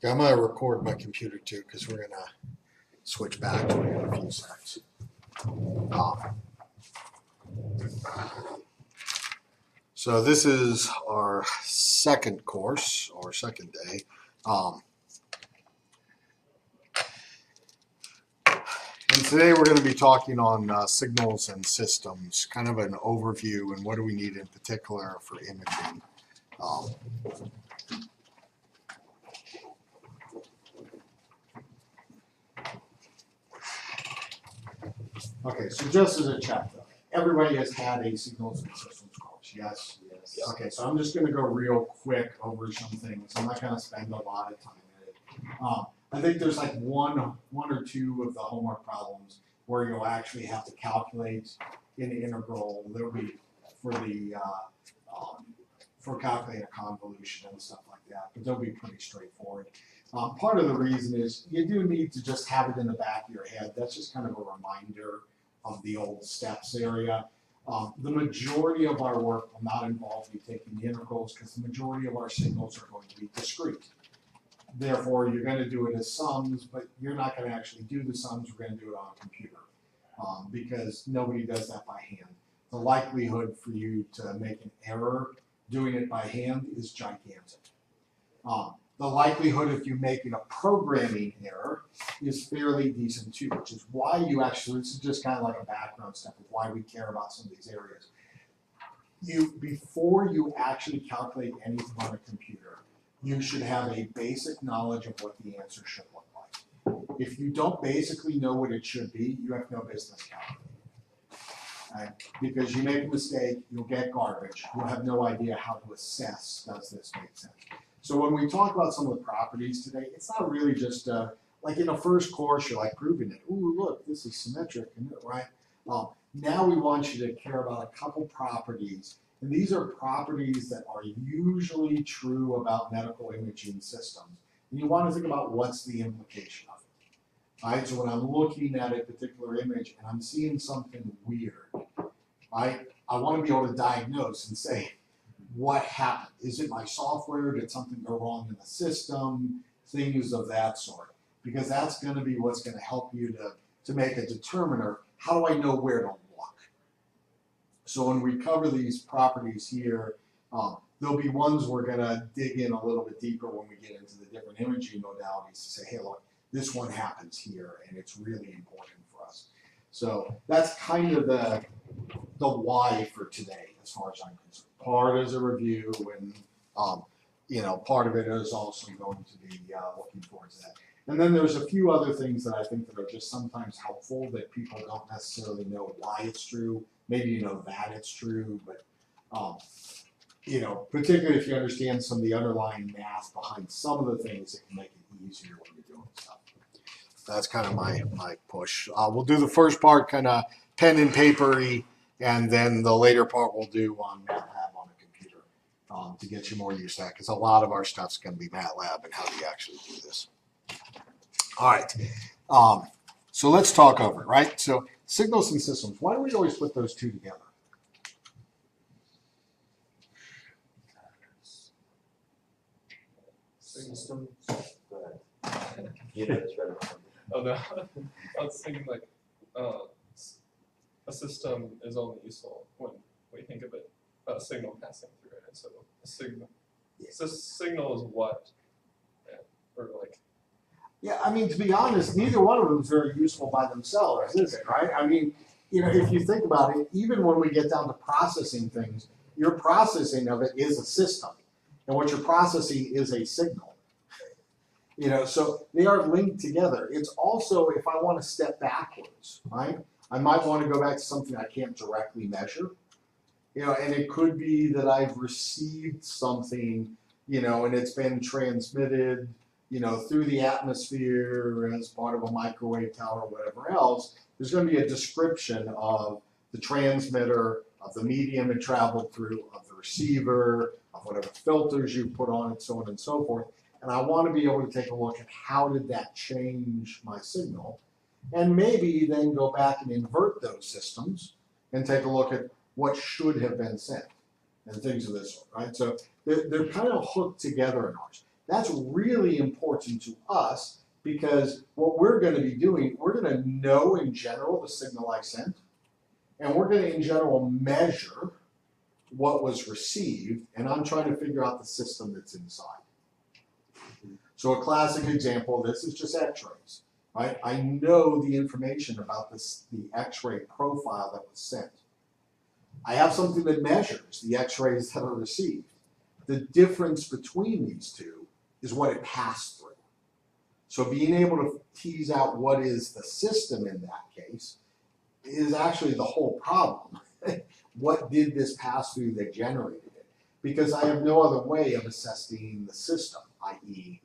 Okay, I'm going to record my computer too because we're going to switch back to it in a few seconds. So this is our second course or second day. And today we're going to be talking on signals and systems, kind of an overview and what do we need in particular for imaging. Okay, so just as a check, though, everybody has had a signals and systems course, yes? Yes. Okay, so I'm just going to go real quick over some things. I'm not going to spend a lot of time in it. I think there's like one or two of the homework problems where you'll actually have to calculate an integral. There'll be for calculating a convolution and stuff like that, but they'll be pretty straightforward. Part of the reason is you do need to just have it in the back of your head. That's just kind of a reminder of the old steps area. The majority of our work will not involve you taking the integrals because the majority of our signals are going to be discrete. Therefore, you're going to do it as sums, but you're not going to actually do the sums. We're going to do it on a computer because nobody does that by hand. The likelihood for you to make an error doing it by hand is gigantic. The likelihood if you make a programming error is fairly decent too, which is why you actually, this is just kind of like a background step of why we care about some of these areas. Before you actually calculate anything on a computer, you should have a basic knowledge of what the answer should look like. If you don't basically know what it should be, you have no business calculating. Right? Because you make a mistake, you'll get garbage. You'll have no idea how to assess, does this make sense? So when we talk about some of the properties today, it's not really just like in a first course, you're like proving it. Ooh, look, this is symmetric, right? Now we want you to care about a couple properties. And these are properties that are usually true about medical imaging systems. And you want to think about what's the implication of it. Right? So when I'm looking at a particular image and I'm seeing something weird, I want to be able to diagnose and say, what happened? Is it my software? Did something go wrong in the system? Things of that sort. Because that's going to be what's going to help you to make a determiner. How do I know where to look? So when we cover these properties here, there'll be ones we're going to dig in a little bit deeper when we get into the different imaging modalities to say, hey, look, this one happens here, and it's really important for us. So that's kind of the why for today, as far as I'm concerned. Part is a review, and part of it is also going to be looking forward to that. And then there's a few other things that I think that are just sometimes helpful that people don't necessarily know why it's true. Maybe you know that it's true, but particularly if you understand some of the underlying math behind some of the things, it can make it easier when you're doing stuff. That's kind of my push. We'll do the first part kind of pen and papery, and then the later part we'll do on MATLAB on a computer to get you more used to that, because a lot of our stuff's going to be MATLAB and how do you actually do this. All right, so let's talk over it, right? So signals and systems, why do we always put those two together? Systems. Yeah, that's right. Oh no, I was thinking like a system is only useful when we think of it a signal passing through it. So a signal, so signal is what, or like. Yeah, I mean, to be honest, neither one of them is very useful by themselves, is it, right? I mean, if you think about it, even when we get down to processing things, your processing of it is a system. And what you're processing is a signal. So they are linked together. It's also, if I want to step backwards, right? I might want to go back to something I can't directly measure. And it could be that I've received something, and it's been transmitted through the atmosphere as part of a microwave tower or whatever else. There's going to be a description of the transmitter, of the medium it traveled through, of the receiver, of whatever filters you put on it, so on and so forth. And I want to be able to take a look at how did that change my signal, and maybe then go back and invert those systems and take a look at what should have been sent and things of this sort, right? So they're kind of hooked together in ours. That's really important to us because what we're going to be doing, we're going to know in general the signal I sent, and we're going to in general measure what was received, and I'm trying to figure out the system that's inside. So a classic example of this is just x-rays, right? I know the information about this, the x-ray profile that was sent. I have something that measures the x-rays that are received. The difference between these two is what it passed through. So being able to tease out what is the system in that case is actually the whole problem. What did this pass through that generated it? Because I have no other way of assessing the system, i.e.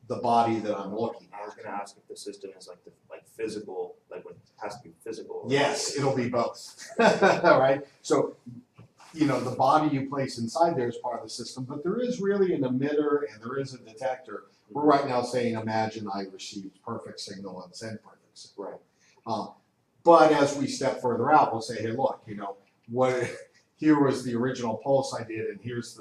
the body that I'm looking I was at. gonna ask if the system is like physical, like when it has to be physical. Yes, it'll be both, right? So, you know, the body you place inside there is part of the system, but there is really an emitter and there is a detector. We're right now saying, imagine I received perfect signal and sent perfect signal. Right. But as we step further out, we'll say, hey, look, you know, here was the original pulse I did, and here's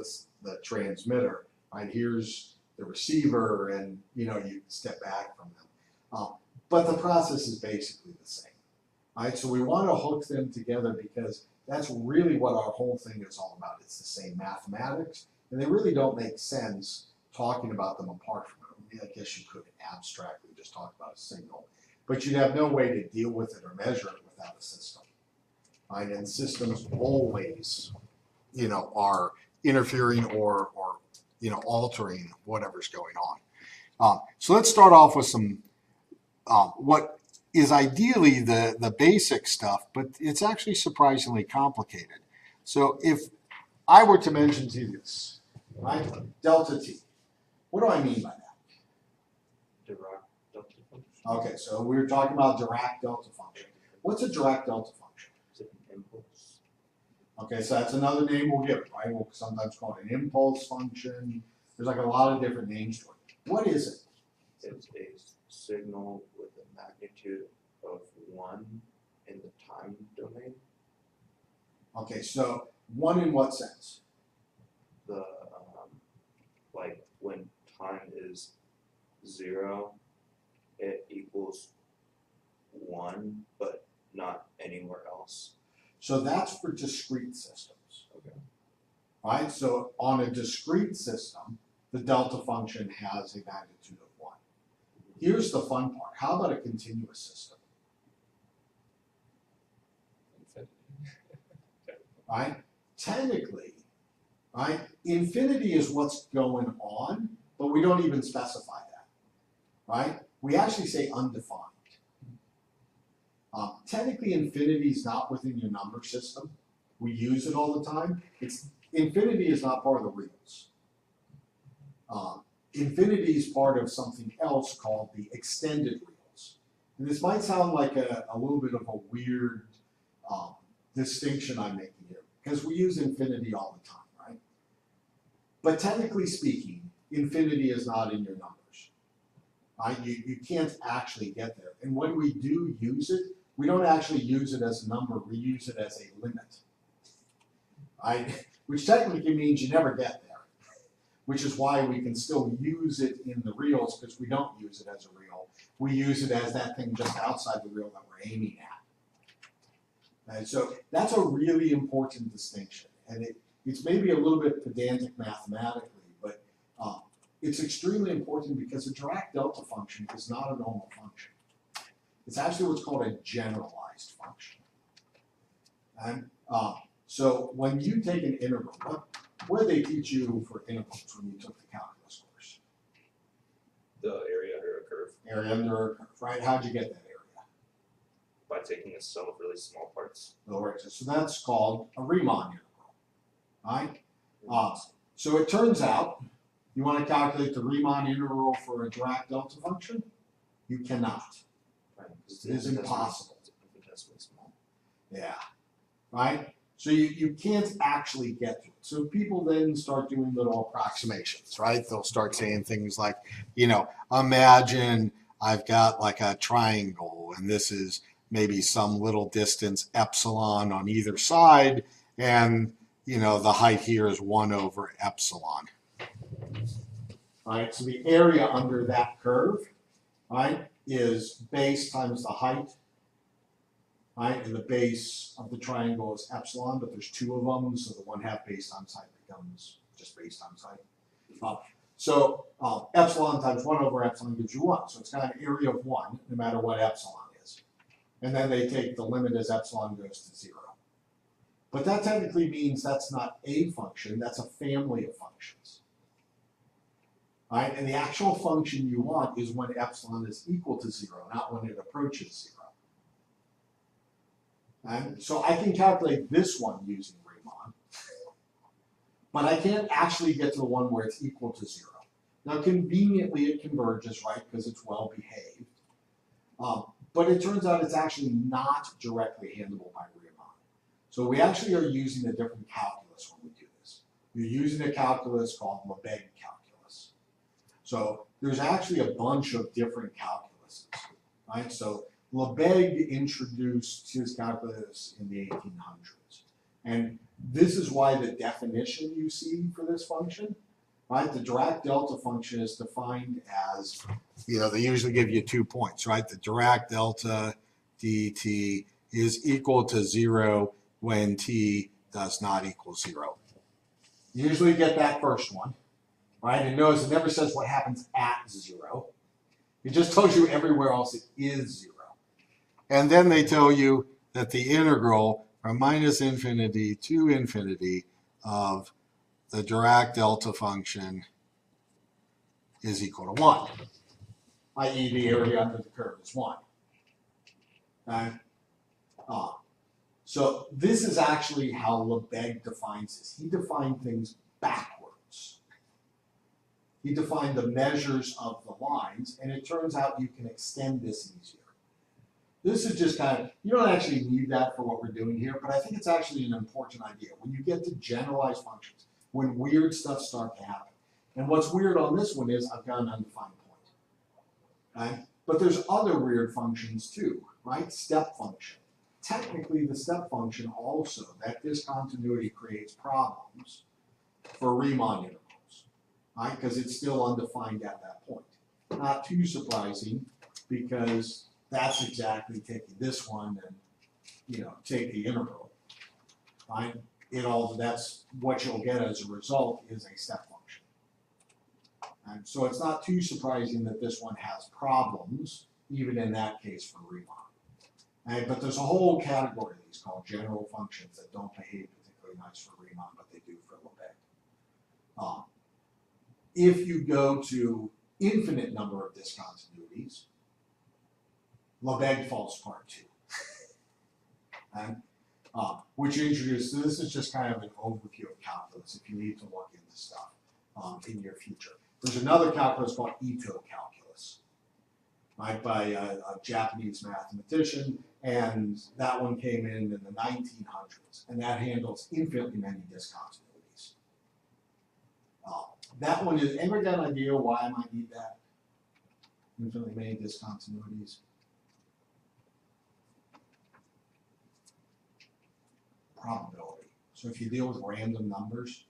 the transmitter, right? Here's the receiver, and you know, you step back from them. But the process is basically the same, right? So we want to hook them together because that's really what our whole thing is all about. It's the same mathematics, and they really don't make sense talking about them apart from it. I mean, I guess you could abstractly just talk about a signal, but you'd have no way to deal with it or measure it without a system, right? And systems always, you know, are interfering or you know, altering whatever's going on. So let's start off with some what is ideally the basic stuff, but it's actually surprisingly complicated. So if I were to mention to you this, right, delta t, what do I mean by that? Dirac delta function. Okay, so we were talking about Dirac delta function. What's a Dirac delta function? Is it an impulse? Okay, so that's another name we'll give it, right? We'll sometimes call it an impulse function. There's like a lot of different names to it. What is it? It's a signal with a magnitude of 1 in the time domain. Okay, so one in what sense? The like when time is 0, it equals 1, but not anywhere else. So that's for discrete systems. Okay. Right? So on a discrete system, the delta function has a magnitude of 1. Here's the fun part. How about a continuous system? Right? Technically, right, infinity is what's going on, but we don't even specify that. Right? We actually say undefined. Technically, infinity is not within your number system. We use it all the time. Infinity is not part of the reals. Infinity is part of something else called the extended reals. And this might sound like a little bit of a weird distinction I'm making here, because we use infinity all the time, right? But technically speaking, infinity is not in your numbers. Right? You can't actually get there. And when we do use it, we don't actually use it as a number, we use it as a limit. Right? Which technically means you never get there, which is why we can still use it in the reals, because we don't use it as a real. We use it as that thing just outside the real that we're aiming at. And so that's a really important distinction. And it's maybe a little bit pedantic mathematically, but it's extremely important because a Dirac delta function is not a normal function. It's actually what's called a generalized function. And so when you take an integral, what did they teach you for integrals when you took the calculus course? The area under a curve. Area under a curve, right? How'd you get that area? By taking a sum of really small parts. So that's called a Riemann integral, right? So it turns out, you want to calculate the Riemann integral for a Dirac delta function? You cannot. Right. It is impossible. It's infinitesimally small. Yeah, right? So you can't actually get to it. So people then start doing little approximations, right? They'll start saying things like, you know, imagine I've got like a triangle and this is maybe some little distance epsilon on either side, and you know the height here is 1 over epsilon. right? So the area under that curve, right, is base times the height, right? And the base of the triangle is epsilon, but there's two of them, so the 1/2 base times height becomes just base times height. So epsilon times 1/epsilon gives you 1. So it's got an area of 1, no matter what epsilon is. And then they take the limit as epsilon goes to 0. But that technically means that's not a function, that's a family of functions. Right? And the actual function you want is when epsilon is equal to 0, not when it approaches 0. And so I can calculate this one using Riemann, but I can't actually get to the one where it's equal to 0. Now conveniently it converges, right, because it's well behaved. But it turns out it's actually not directly handleable by Riemann. So we actually are using a different calculus when we do this. We're using a calculus called Lebesgue calculus. So there's actually a bunch of different calculuses, right? So Lebesgue introduced his calculus in the 1800s. And this is why the definition you see for this function, right? The Dirac delta function is defined as, they usually give you 2 points, right? The Dirac delta dt is equal to 0 when t does not equal 0. You usually get that first one, right? And notice it never says what happens at 0. It just tells you everywhere else it is 0. And then they tell you that the integral from -infinity to infinity of the Dirac delta function is equal to 1, i.e. the area under the curve is 1. Okay? So this is actually how Lebesgue defines this. He defined things backwards. He defined the measures of the lines, and it turns out you can extend this easier. This is just kind of, you don't actually need that for what we're doing here, but I think it's actually an important idea. When you get to generalized functions, when weird stuff starts to happen. And what's weird on this one is I've got an undefined point. Okay? But there's other weird functions too, right? Step function. Technically, the step function also, that discontinuity creates problems for Riemann intervals, right? Because it's still undefined at that point. Not too surprising, because that's exactly taking this one and, take the integral, right? That's what you'll get as a result is a step function. And so it's not too surprising that this one has problems, even in that case for Riemann. But there's a whole category of these called general functions that don't behave particularly nice for Riemann, but they do for Lebesgue. If you go to infinite number of discontinuities, Lebesgue falls apart too. And, which introduces, this is just kind of an overview of calculus if you need to look into stuff in your future. There's another calculus called Ito calculus, right, by a Japanese mathematician, and that one came in the 1900s, and that handles infinitely many discontinuities. That one is, anybody got an idea why I might need that? Infinitely many discontinuities. Probability. So if you deal with random numbers,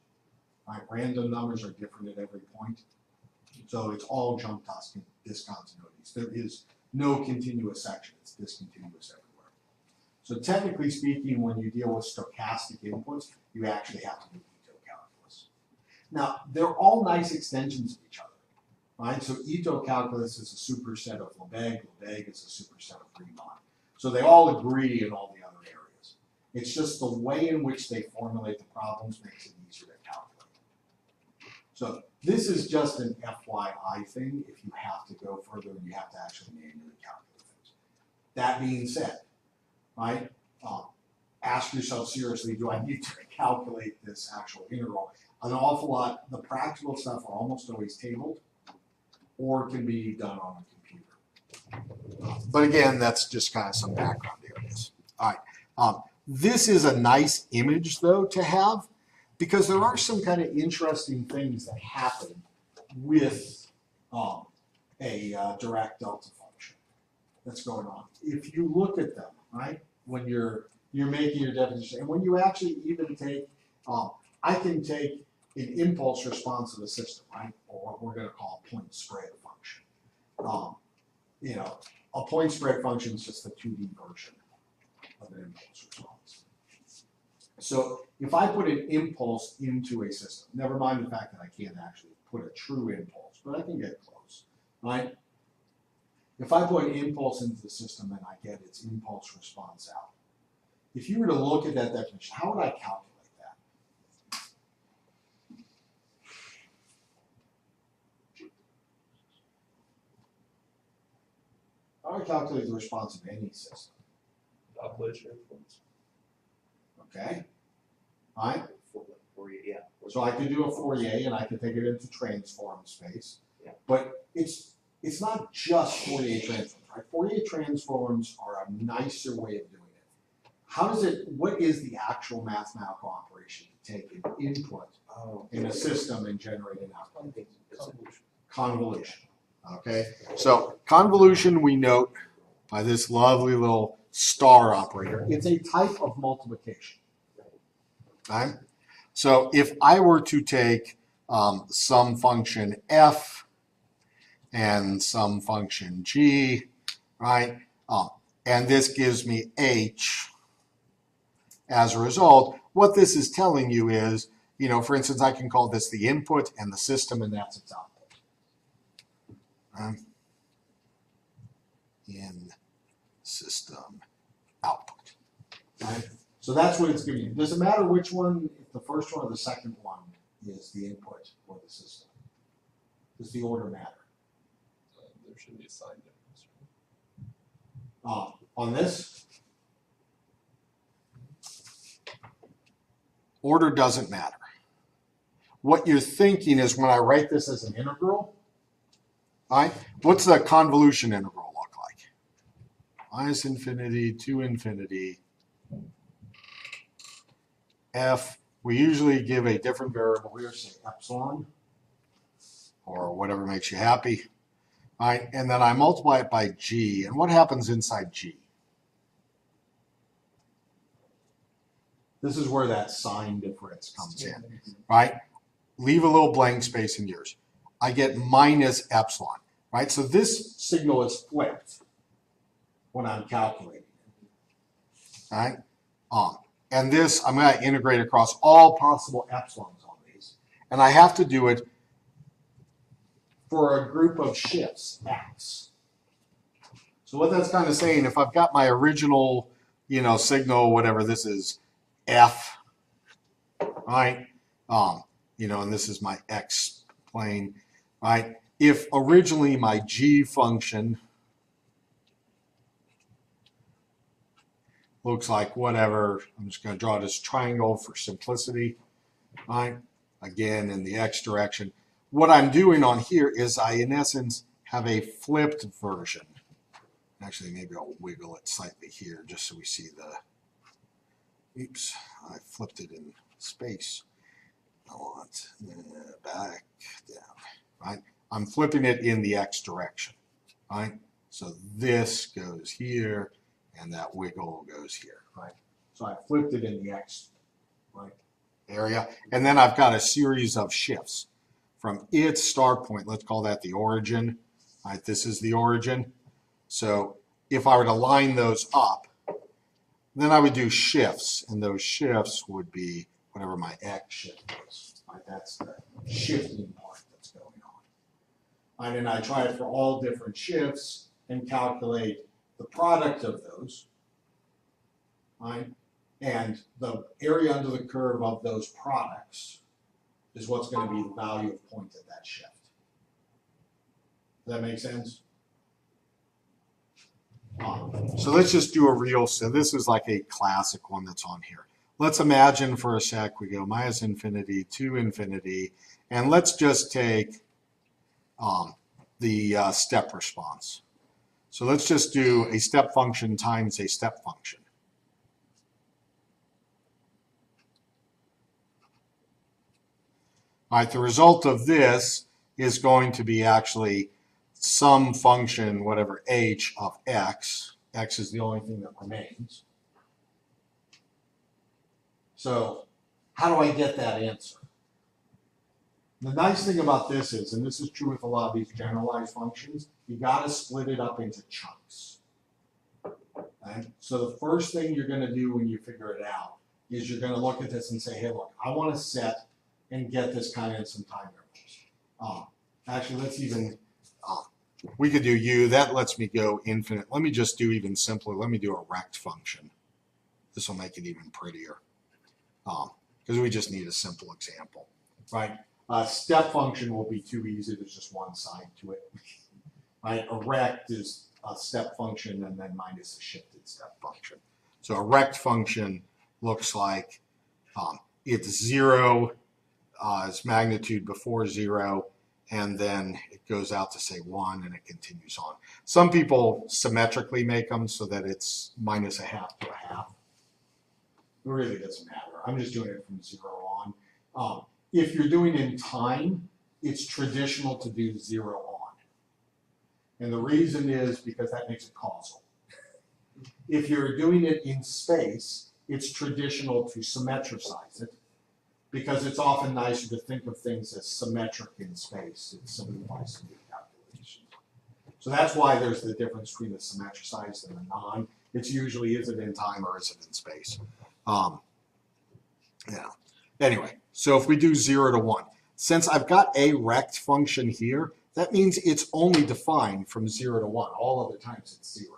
right, random numbers are different at every point. So it's all jump discontinuities. There is no continuous section. It's discontinuous everywhere. So technically speaking, when you deal with stochastic inputs, you actually have to do Ito calculus. Now, they're all nice extensions of each other, right? So Ito calculus is a superset of Lebesgue. Lebesgue is a superset of Riemann. So they all agree in all the other areas. It's just the way in which they formulate the problems makes it easier to calculate. So this is just an FYI thing if you have to go further and you have to actually manually calculate things. That being said, right, ask yourself seriously, do I need to calculate this actual integral? An awful lot, the practical stuff are almost always tabled or can be done on a computer. But again, that's just kind of some background areas. All right. This is a nice image, though, to have, because there are some kind of interesting things that happen with a Dirac delta function that's going on. If you look at them, right, when you're making your definition, and when you actually even take, I can take an impulse response of the system, right? Or what we're gonna call a point spread function. You know, a point spread function is just a 2D version of an impulse response. So if I put an impulse into a system, never mind the fact that I can't actually put a true impulse, but I can get close, right? If I put an impulse into the system and I get its impulse response out, if you were to look at that definition, how would I calculate that? How would I calculate the response of any system? Population influence. Okay, all right? Fourier, yeah. So I could do a Fourier and I could take it into transform space. Yeah. But it's not just Fourier transforms, right? Fourier transforms are a nicer way of doing it. What is the actual mathematical operation to take an input in a system and generate an output? Convolution. Convolution, okay? So convolution we note by this lovely little star operator. It's a type of multiplication, right? So if I were to take some function f and some function g, right, and this gives me h, as a result, what this is telling you is, you know, for instance, I can call this the input and the system, and that's its output. In system output. Right? So that's what it's giving you. Does it matter which one, if the first one or the second one is the input or the system? Does the order matter? There should be a sign difference. On this, order doesn't matter. What you're thinking is when I write this as an integral, right, what's the convolution integral look like? Minus infinity to infinity. F, we usually give a different variable here, say epsilon, or whatever makes you happy. All right, and then I multiply it by g, and what happens inside g? This is where that sign difference comes in, right? Leave a little blank space in yours. I get minus epsilon, right? So this signal is flipped when I'm calculating it, all right? And this, I'm going to integrate across all possible epsilons on these. And I have to do it for a group of shifts, x. So what that's kind of saying, if I've got my original, you know, signal, whatever this is, f, right? You know, and this is my x plane, right? If originally my g function looks like whatever, I'm just going to draw this triangle for simplicity, right? Again, in the x direction. What I'm doing on here is I, in essence, have a flipped version. Actually, maybe I'll wiggle it slightly here just so we see the, oops, I flipped it in space. I want back down, right? I'm flipping it in the x direction, right? So this goes here, and that wiggle goes here, right? So I flipped it in the x, right, area, and then I've got a series of shifts from its start point. Let's call that the origin, right? This is the origin. So if I were to line those up, then I would do shifts, and those shifts would be whatever my x shift is, right? That's the shifting part that's going on. And then I try it for all different shifts and calculate the product of those, right? And the area under the curve of those products is what's going to be the value of point at that shift. Does that make sense? So let's just do a real, so this is like a classic one that's on here. Let's imagine for a sec we go minus infinity to infinity, and let's just take the step response. So let's just do a step function times a step function. All right, the result of this is going to be actually some function, whatever h of x. X is the only thing that remains. So how do I get that answer? The nice thing about this is, and this is true with a lot of these generalized functions, you gotta split it up into chunks. Right? So the first thing you're gonna do when you figure it out is you're gonna look at this and say, hey, look, I wanna set and get this kind of in some time intervals. Actually, let's even, we could do U, that lets me go infinite. Let me just do even simpler. Let me do a rect function. This will make it even prettier. Because we just need a simple example, right? Step function will be too easy. There's just one side to it, right? A rect is a step function and then minus a shifted step function. So a rect function looks like it's 0 its magnitude before 0, and then it goes out to say 1 and it continues on. Some people symmetrically make them so that it's minus a half to a half. It really doesn't matter. I'm just doing it from 0 on. If you're doing in time, it's traditional to do 0 on. And the reason is because that makes it causal. If you're doing it in space, it's traditional to symmetricize it because it's often nicer to think of things as symmetric in space. It simplifies some of the calculations. So that's why there's the difference between the symmetricized and the non. It's usually, is it in time or is it in space? Yeah. Anyway, so if we do 0 to 1, since I've got a rect function here, that means it's only defined from 0 to 1. All other times it's 0.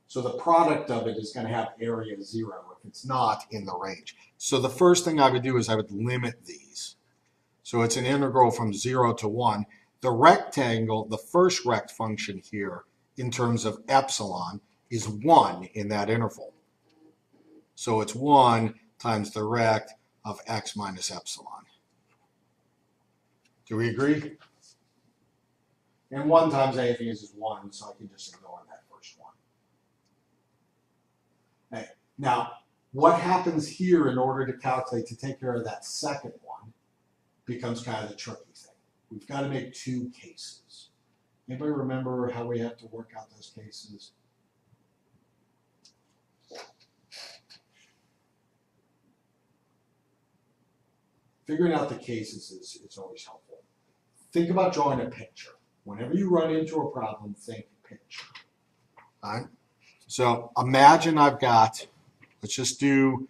So the product of it is going to have area 0 if it's not in the range. So the first thing I would do is I would limit these. So it's an integral from 0 to 1. The rectangle, the first rect function here, in terms of epsilon, is 1 in that interval. So it's 1 times the rect of x minus epsilon. Do we agree? And 1 times anything is 1, so I can just ignore that first one. Okay. Now, what happens here in order to calculate, to take care of that second one, becomes kind of the tricky thing. We've got to make 2 cases. Anybody remember how we have to work out those cases? Figuring out the cases is always helpful. Think about drawing a picture. Whenever you run into a problem, think picture. All right? So imagine I've got, let's just do,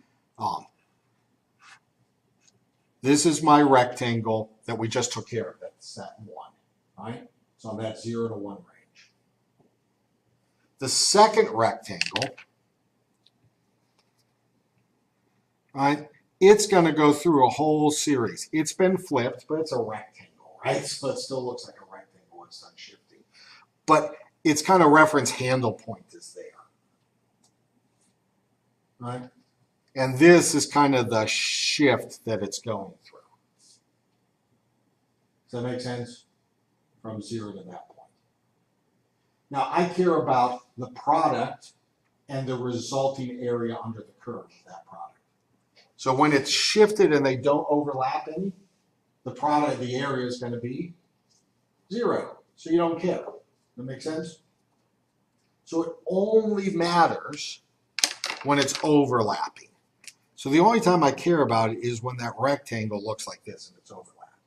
this is my rectangle that we just took care of, that's set 1. All right? So I'm at 0 to 1 range. The second rectangle, right? It's going to go through a whole series. It's been flipped, but it's a rectangle, right? So it still looks like a rectangle when it's done shifting. But its kind of reference handle point is there, right? And this is kind of the shift that it's going through. Does that make sense? From 0 to that point. Now, I care about the product and the resulting area under the curve of that product. So when it's shifted and they don't overlap any, the product, the area is going to be 0. So you don't care. That make sense? So it only matters when it's overlapping. So the only time I care about it is when that rectangle looks like this and it's overlapped.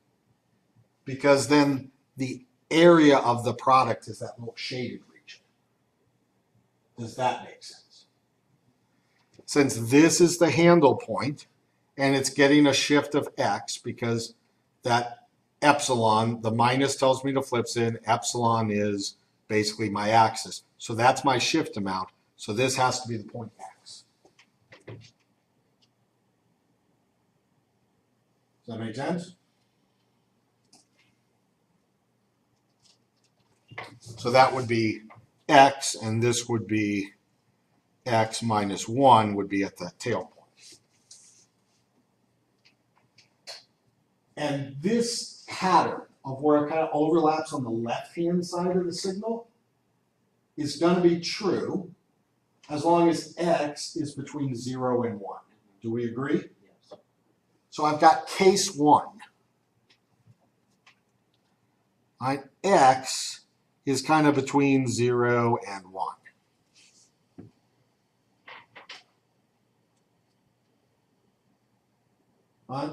Because then the area of the product is that little shaded region. Does that make sense? Since this is the handle point, and it's getting a shift of x because that epsilon, the minus tells me to flip in, epsilon is basically my axis. So that's my shift amount. So this has to be the point x. Does that make sense? So that would be x, and this would be x minus 1 would be at the tail point. And this pattern of where it kind of overlaps on the left-hand side of the signal is going to be true as long as x is between 0 and 1. Do we agree? Yes. So I've got case 1. Right? X is kind of between 0 and 1. Right?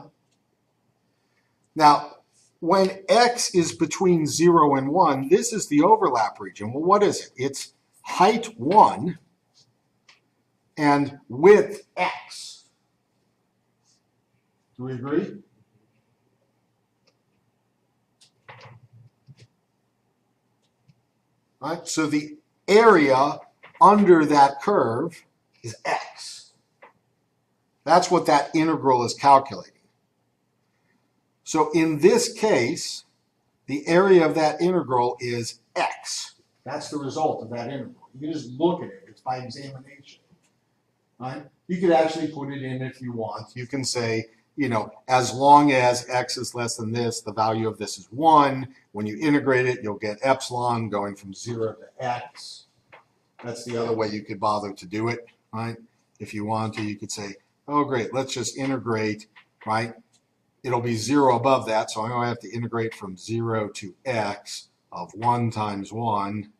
Now, when x is between 0 and 1, this is the overlap region. Well, what is it? It's height 1 and width x. Do we agree? All right, so the area under that curve is x. That's what that integral is calculating. So in this case, the area of that integral is x. That's the result of that integral. You can just look at it. It's by examination. Right? You could actually put it in if you want. You can say, you know, as long as x is less than this, the value of this is 1. When you integrate it, you'll get epsilon going from 0 to x. That's the other way you could bother to do it, right? If you want to, you could say, oh, great, let's just integrate, right? It'll be 0 above that, so I'm going to have to integrate from 0 to x of 1 times 1,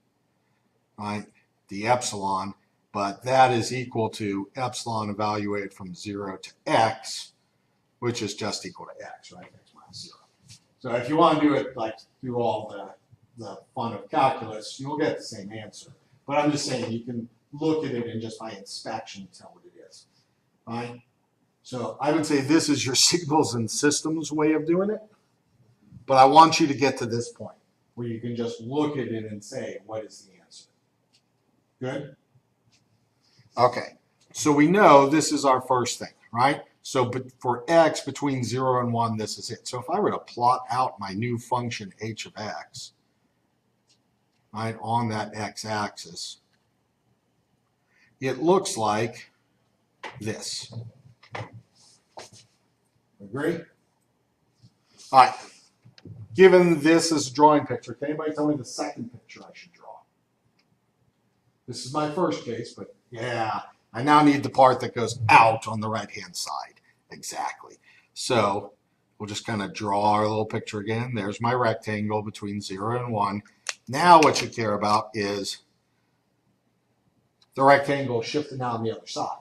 right, the epsilon, but that is equal to epsilon evaluated from 0 to x, which is just equal to x, right, x minus 0. So if you want to do it like through all the fun of calculus, you'll get the same answer. But I'm just saying you can look at it and just by inspection tell what it is, right? So I would say this is your signals and systems way of doing it, but I want you to get to this point where you can just look at it and say, what is the answer? Good? Okay, so we know this is our first thing, right? So but for x between 0 and 1, this is it. So if I were to plot out my new function h of x, right, on that x-axis, it looks like this. Agree? All right. Given this as a drawing picture, can anybody tell me the second picture I should draw? This is my first case, but yeah, I now need the part that goes out on the right-hand side. Exactly. So we'll just kind of draw our little picture again. There's my rectangle between 0 and 1. Now what you care about is the rectangle shifting out on the other side.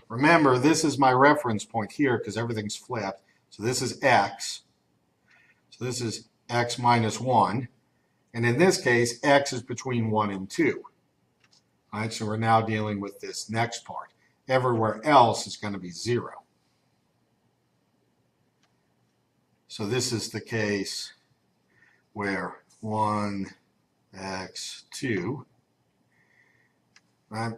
Remember, this is my reference point here because everything's flipped. So this is x. So this is x minus 1. And in this case, x is between 1 and 2. All right, so we're now dealing with this next part. Everywhere else is going to be 0. So this is the case where 1, x, 2, right?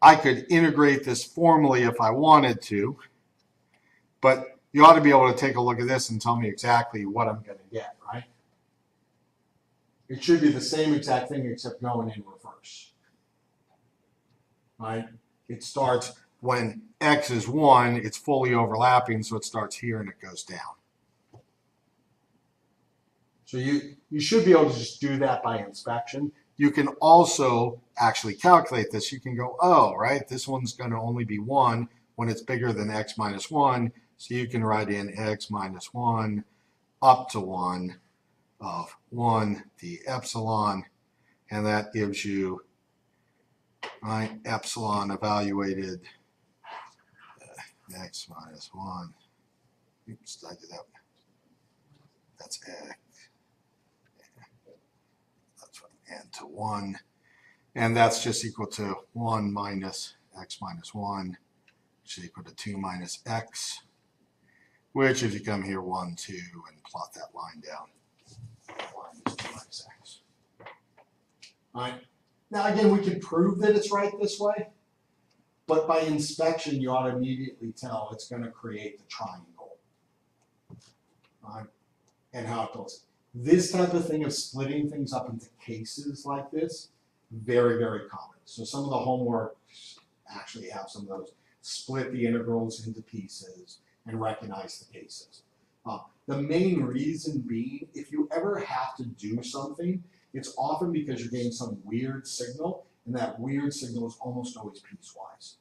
I could integrate this formally if I wanted to, but you ought to be able to take a look at this and tell me exactly what I'm going to get, right? It should be the same exact thing except going in reverse, right? It starts when x is 1, it's fully overlapping, so it starts here and it goes down. So you should be able to just do that by inspection. You can also actually calculate this. You can go, oh, right, this one's going to only be 1 when it's bigger than x minus 1. So you can write in x minus 1 up to 1 of 1 the epsilon, and that gives you, right, epsilon evaluated x minus 1. Oops, did I do that? That's x. And to 1, and that's just equal to 1 minus x minus 1, which is equal to 2 minus x, which if you come here 1, 2, and plot that line down, that line is 2 minus x. All right. Now again, we can prove that it's right this way, but by inspection, you ought to immediately tell it's going to create the triangle. All right. And how it goes. This type of thing of splitting things up into cases like this, very, very common. So some of the homework actually have some of those. Split the integrals into pieces and recognize the cases. The main reason being, if you ever have to do something, it's often because you're getting some weird signal, and that weird signal is almost always piecewise.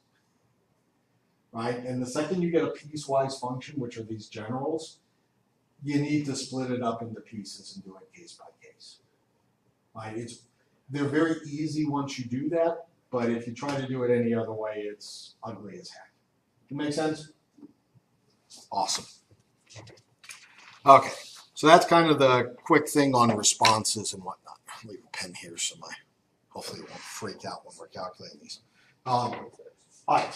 Right? And the second you get a piecewise function, which are these generals, you need to split it up into pieces and do it case by case. Right? They're very easy once you do that, but if you try to do it any other way, it's ugly as heck. Does that make sense? Awesome. Okay, so that's kind of the quick thing on responses and whatnot. I'll leave a pen here so hopefully it won't freak out when we're calculating these. All right,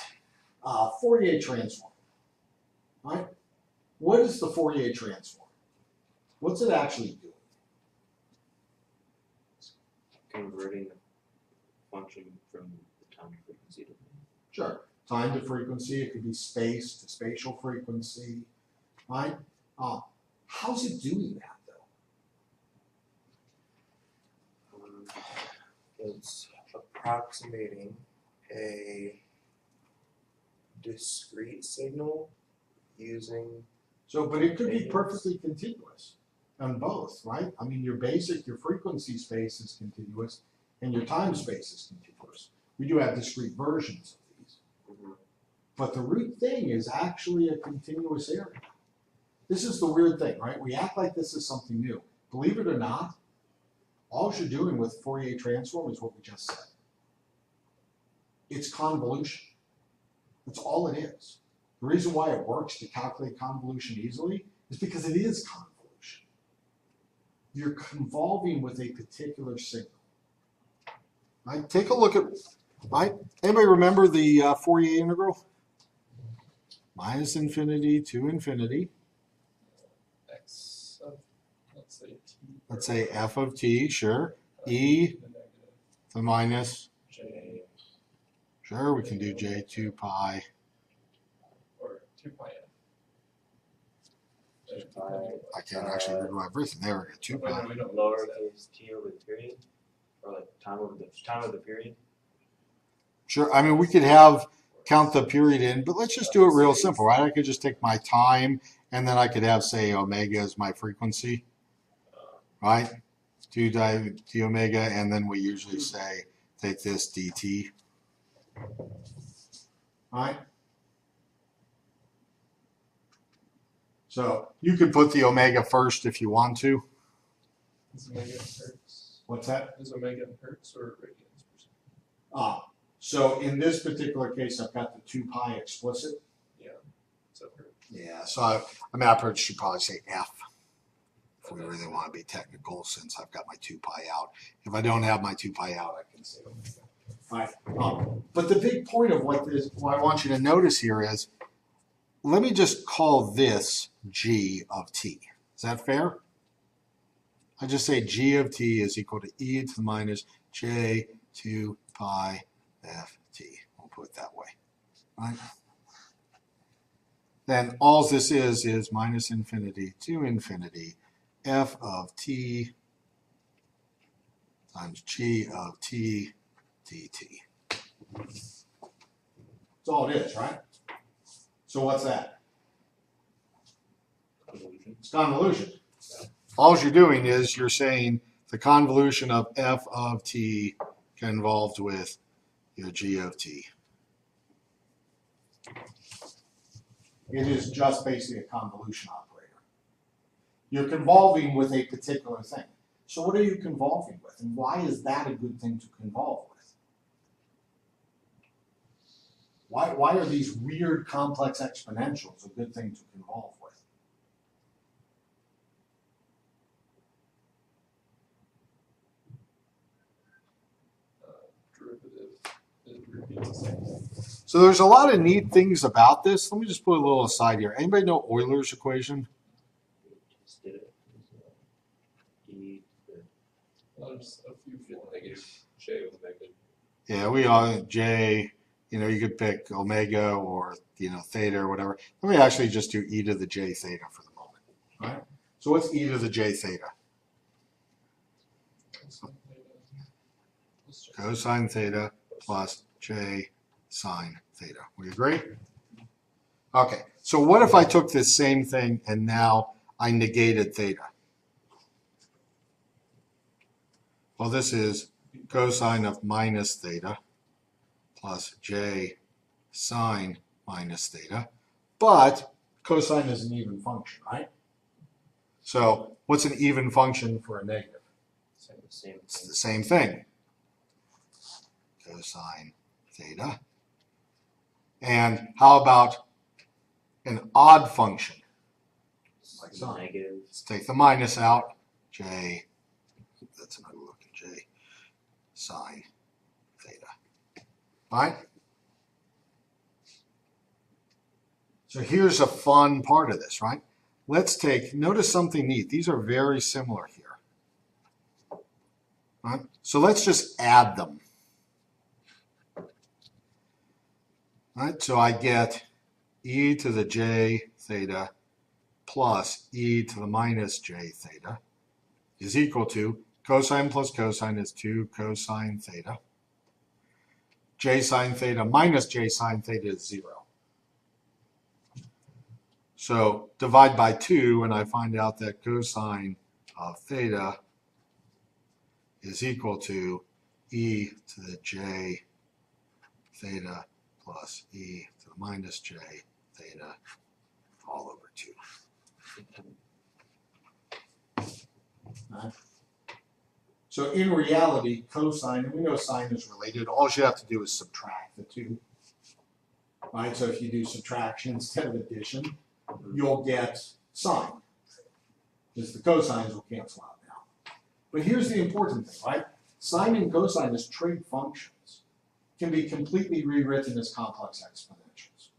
Fourier transform. All right, what is the Fourier transform? What's it actually doing? Converting the function from the time frequency to Sure, time to frequency, it could be space to spatial frequency, right? How's it doing that though? It's approximating a discrete signal using. So, but it could be perfectly continuous on both, right? I mean, your frequency space is continuous and your time space is continuous. We do have discrete versions of these. But the root thing is actually a continuous area. This is the weird thing, right? We act like this is something new. Believe it or not, all you're doing with Fourier transform is what we just said. It's convolution. That's all it is. The reason why it works to calculate convolution easily is because it is convolution. You're convolving with a particular signal. Right? Take a look at, right? Anybody remember the Fourier integral? Minus infinity to infinity. X of, let's say t. Let's say f of t, sure. E the negative to minus, j sure, we can do j2 pi. or 2 pi f. I can't actually do everything. There we go, 2 Wait, pi. no, we don't. Lowercase t over the period, or like time over the period. Sure, I mean, we could count the period in, but let's just do it real simple, right? I could just take my time, and then I could have, say, omega as my frequency, right? 2 d omega, and then we usually say, take this dt. Right? So you could put the omega first if you want to. Is omega in hertz? What's that? Is omega in hertz or radians per second? So in this particular case, I've got the 2 pi explicit. Yeah. So hertz. Yeah, so I should probably say f if we really want to be technical, since I've got my 2 pi out. If I don't have my 2 pi out, I can say omega. All right. But the big point of what I want you to notice here is, let me just call this g of t. Is that fair? I just say g of t is equal to e to the minus j 2 pi ft. We'll put it that way. Right? Then all this is minus infinity to infinity f of t times g of t dt. That's all it is, right? So what's that? Convolution. It's convolution. All you're doing is you're saying the convolution of f of t involved with your g of t. It is just basically a convolution operator. You're convolving with a particular thing. So what are you convolving with? And why is that a good thing to convolve with? Why are these weird complex exponentials a good thing to convolve with? Derivative, it repeats the same thing. So there's a lot of neat things about this. Let me just put a little aside here. Anybody know Euler's equation? Just did it. E to There's a few forms. Negative j omega. Yeah, we all, J, you could pick omega or, theta or whatever. Let me actually just do e to the j theta for the moment. All right? So what's e to the j theta? Cosine theta plus j sine theta. We agree? Okay, so what if I took this same thing and now I negated theta? Well, this is cosine of minus theta plus j sine minus theta, but cosine is an even function, right? So what's an even function for a negative? say the same It's thing. the same thing. Cosine theta. And how about an odd function? like sine. negative. Let's take the minus out. J, that's an ugly looking J, sine theta. All right? So here's a fun part of this, right? Let's take, notice something neat. These are very similar here. Right? So let's just add them. All right, so I get e to the j theta plus e to the minus j theta is equal to cosine plus cosine is 2 cosine theta. J sine theta minus j sine theta is 0. So divide by 2 and I find out that cosine of theta is equal to e to the j theta plus e to the minus j theta all over 2. Right? So in reality, cosine, and we know sine is related, all you have to do is subtract the two. Right? So if you do subtraction instead of addition, you'll get sine, because the cosines will cancel out now. But here's the important thing, right? Sine and cosine as trig functions can be completely rewritten as complex exponentials.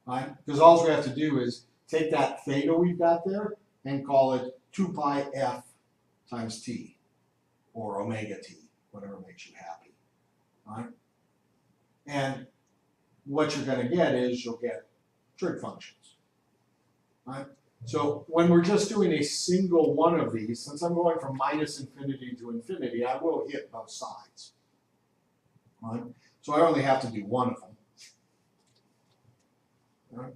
Right? Because all we have to do is take that theta we've got there and call it 2 pi f times t, or omega t, whatever makes you happy. Right? And what you're going to get is you'll get trig functions. Right? So when we're just doing a single one of these, since I'm going from minus infinity to infinity, I will hit both sides. Right? So I only have to do one of them. Right?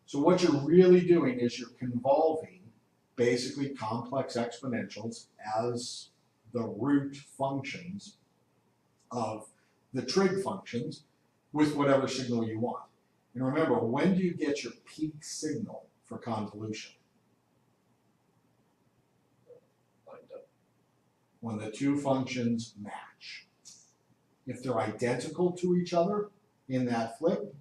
So what you're really doing is you're convolving basically complex exponentials as the root functions of the trig functions with whatever signal you want. And remember, when do you get your peak signal for convolution? When the two functions match. If they're identical to each other in that flip,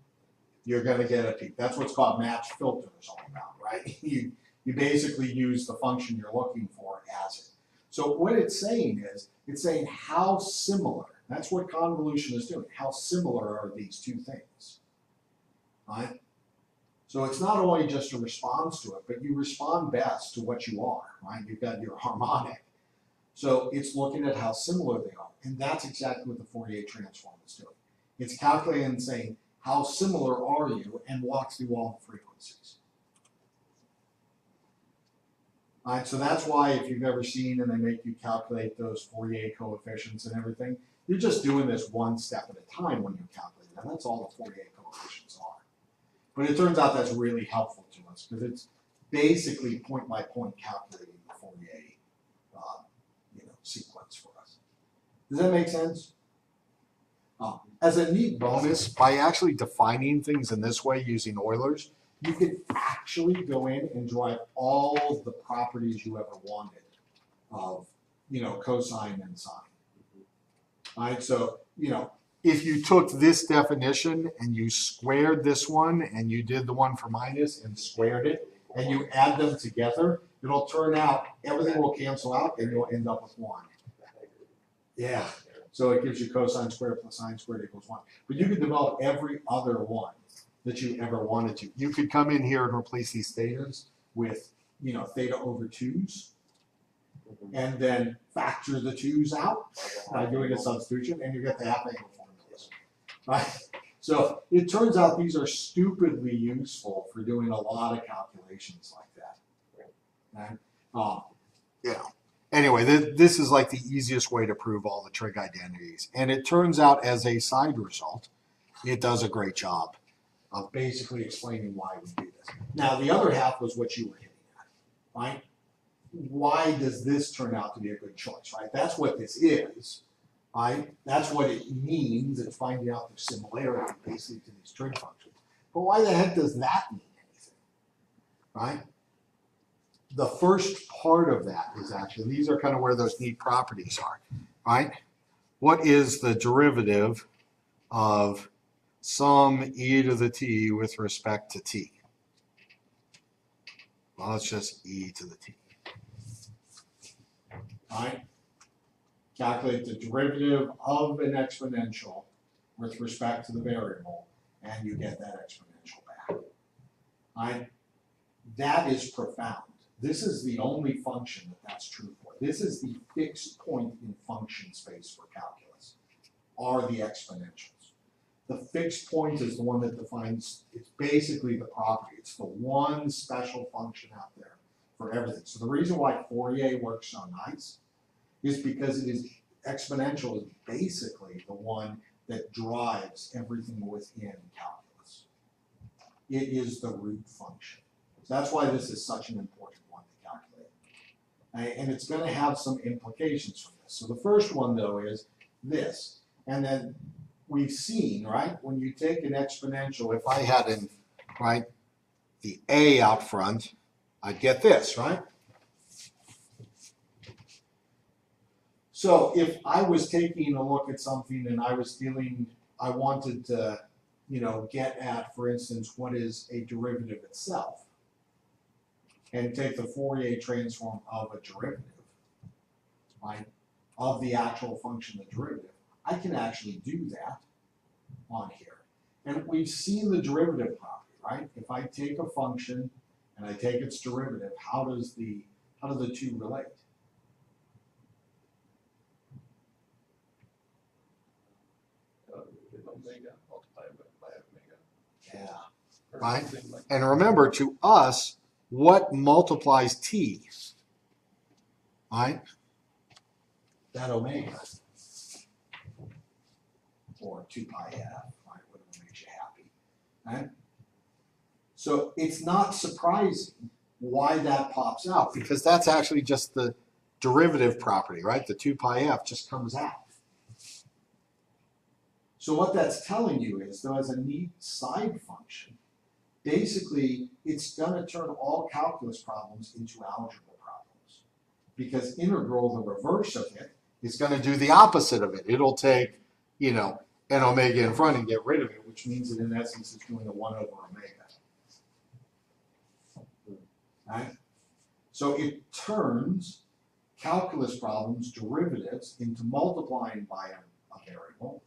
you're going to get a peak. That's what's called match filters all about, right? You basically use the function you're looking for as it. So what it's saying is, it's saying how similar, that's what convolution is doing, how similar are these two things, right? So it's not only just a response to it, but you respond best to what you are, right? You've got your harmonic. So it's looking at how similar they are, and that's exactly what the Fourier transform is doing. It's calculating and saying, how similar are you, and walks through all the frequencies. All right, so that's why if you've ever seen and they make you calculate those Fourier coefficients and everything, you're just doing this one step at a time when you calculate them. That's all the Fourier coefficients are. But it turns out that's really helpful to us because it's basically point by point calculating the Fourier sequence for us. Does that make sense? As a neat bonus, by actually defining things in this way using Euler's, you can actually go in and drive all the properties you ever wanted of, cosine and sine. All right, so, if you took this definition and you squared this one and you did the one for minus and squared it and you add them together, it'll turn out, everything will cancel out and you'll end up with 1. Yeah. So it gives you cosine squared plus sine squared equals 1. But you could develop every other one that you ever wanted to. You could come in here and replace these thetas with, theta over 2's, and then factor the 2's out by doing a substitution, and you get the half angle formulas. Right? So it turns out these are stupidly useful for doing a lot of calculations like that. Right? Anyway, this is like the easiest way to prove all the trig identities. And it turns out as a side result, it does a great job of basically explaining why we do this. Now, the other half was what you were hitting at, right? Why does this turn out to be a good choice, right? That's what this is, right? That's what it means. It's finding out the similarity basically to these trig functions. But why the heck does that mean anything, right? The first part of that is actually, these are kind of where those neat properties are, right? What is the derivative of some e to the t with respect to t? Well, it's just e to the t. Right? Calculate the derivative of an exponential with respect to the variable, and you get that exponential back. Right? That is profound. This is the only function that that's true for. This is the fixed point in function space for calculus, are the exponentials. The fixed point is the one that defines, it's basically the property. It's the one special function out there for everything. So the reason why Fourier works so nice is because it is exponential is basically the one that drives everything within calculus. It is the root function. So that's why this is such an important one to calculate. And it's going to have some implications from this. So the first one, though, is this. And then we've seen, right, when you take an exponential, if I had an, right, the a out front, I'd get this, right? So if I was taking a look at something and I was feeling, I wanted to, get at, for instance, what is a derivative itself, and take the Fourier transform of a derivative, right, of the actual function, the derivative, I can actually do that on here. And we've seen the derivative property, right? If I take a function and I take its derivative, how do the two relate? Omega multiplied by omega. Yeah. Or Right. something like And remember, to us, what multiplies t? Right? That omega, or 2 pi f, right, whatever makes you happy, right? So it's not surprising why that pops out, because that's actually just the derivative property, right? The 2 pi f just comes out. So what that's telling you is, though, as a neat side function, basically it's going to turn all calculus problems into algebra problems, because integral, the reverse of it, is going to do the opposite of it. It'll take, an omega in front and get rid of it, which means that in essence it's doing a 1 over omega. Right? So it turns calculus problems, derivatives, into multiplying by a variable,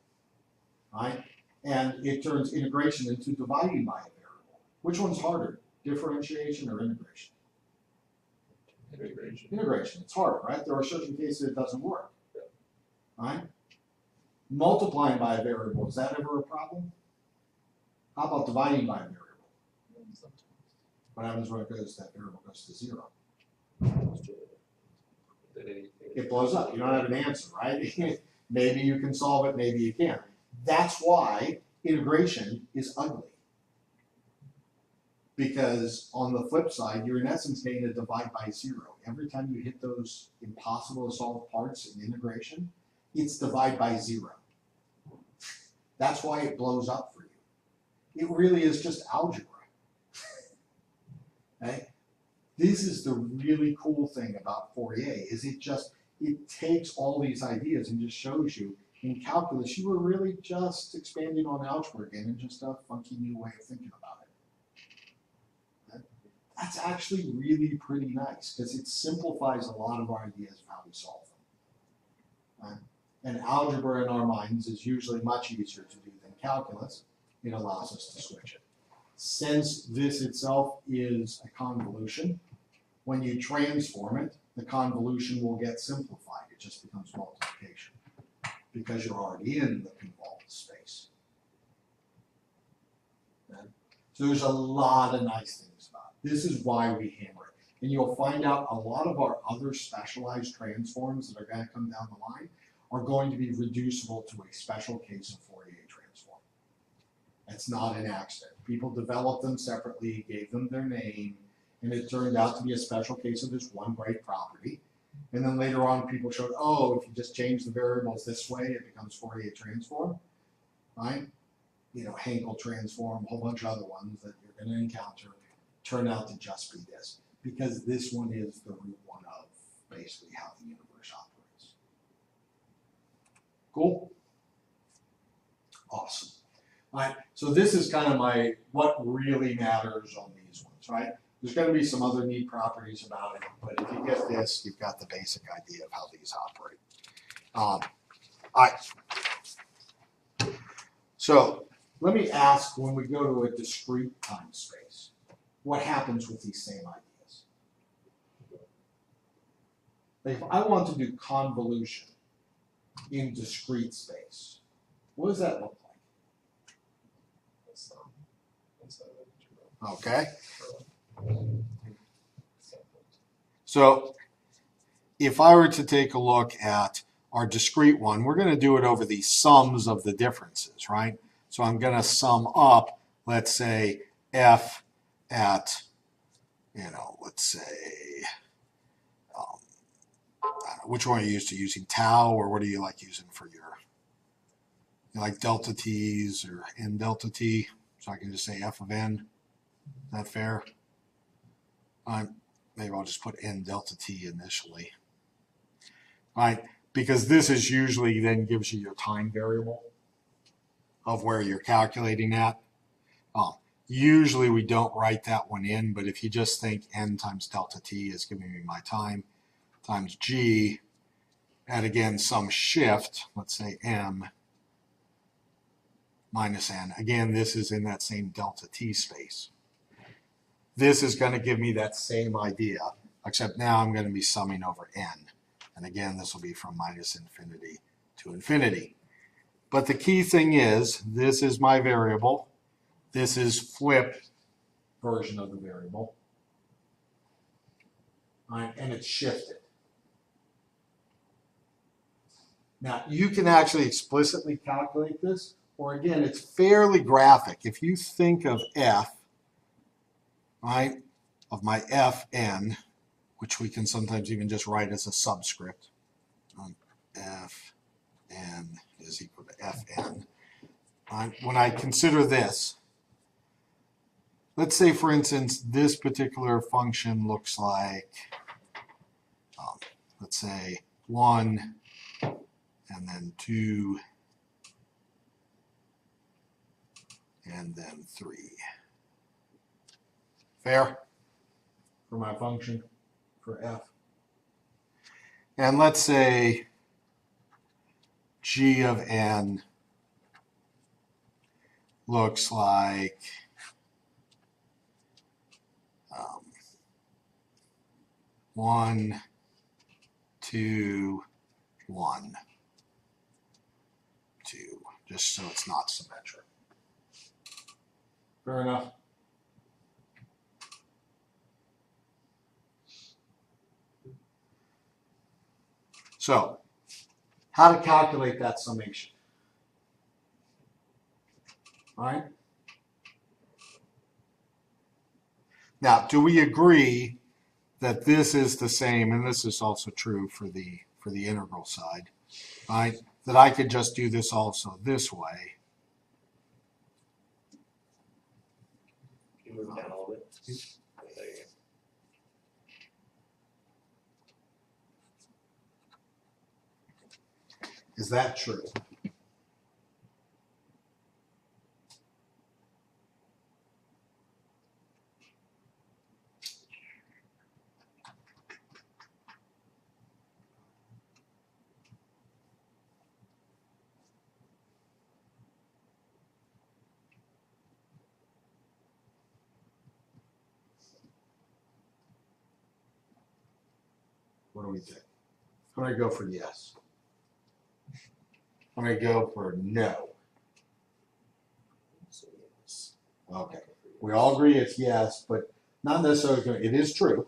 right? And it turns integration into dividing by a variable. Which one's harder, differentiation or integration? integration. Integration, it's harder, right? There are certain cases it doesn't work, right? Multiplying by a variable, is that ever a problem? How about dividing by a variable? What happens when that variable goes to 0? It blows up. You don't have an answer, right? Maybe you can solve it, maybe you can't. That's why integration is ugly. Because on the flip side, you're in essence getting a divide by 0. Every time you hit those impossible to solve parts in integration, it's divide by 0. That's why it blows up for you. It really is just algebra. Okay? This is the really cool thing about Fourier, is it takes all these ideas and just shows you in calculus you were really just expanding on algebra again in just a funky new way of thinking about it. Okay? That's actually really pretty nice, because it simplifies a lot of our ideas of how we solve them. Okay? And algebra in our minds is usually much easier to do than calculus. It allows us to switch it. Since this itself is a convolution, when you transform it, the convolution will get simplified. It just becomes multiplication, because you're already in the convolved space. Okay? So there's a lot of nice things about it. This is why we hammer it. And you'll find out a lot of our other specialized transforms that are going to come down the line are going to be reducible to a special case of Fourier transform. That's not an accident. People developed them separately, gave them their name, and it turned out to be a special case of this one great property. And then later on, people showed, oh, if you just change the variables this way, it becomes Fourier transform, right? Hankel transform, a whole bunch of other ones that you're going to encounter turn out to just be this, because this one is the root one of basically how the universe operates. Cool? Awesome. All right, so this is kind of what really matters on these ones, right? There's gonna be some other neat properties about it, but if you get this, you've got the basic idea of how these operate. So let me ask, when we go to a discrete time space, what happens with these same ideas? Like if I want to do convolution in discrete space, what does that look like? Inside of it. Okay. So if I were to take a look at our discrete one, we're going to do it over the sums of the differences, right? So I'm going to sum up, let's say, f at, let's say, which one are you used to using, tau, or what do you like using for you like delta t's or n delta t? So I can just say f of n. Is that fair? Maybe I'll just put n delta t initially. All right, because this is usually then gives you your time variable of where you're calculating at. Usually we don't write that one in, but if you just think n times delta t is giving me my time times g at, again, some shift, let's say m minus n. Again, this is in that same delta t space. This is going to give me that same idea, except now I'm going to be summing over n. And again, this will be from minus infinity to infinity. But the key thing is, this is my variable. This is flipped version of the variable. All right, and it's shifted. Now, you can actually explicitly calculate this, or again, it's fairly graphic. If you think of f, right, of my fn, which we can sometimes even just write as a subscript, fn is equal to fn. When I consider this, let's say, for instance, this particular function looks like, let's say, 1, and then 2, and then 3. Fair? For my function, for f. And let's say g of n looks like 1, 2, 1, 2, just so it's not symmetric. Fair enough? So, how to calculate that summation? All right? Now, do we agree that this is the same, and this is also true for the integral side, right? That I could just do this also this way. You move down a little bit. There you go. Is that true? What do we think? I'm going to go for yes. I'm going to go for no. So yes. Okay. We all agree it's yes, but not necessarily. It is true,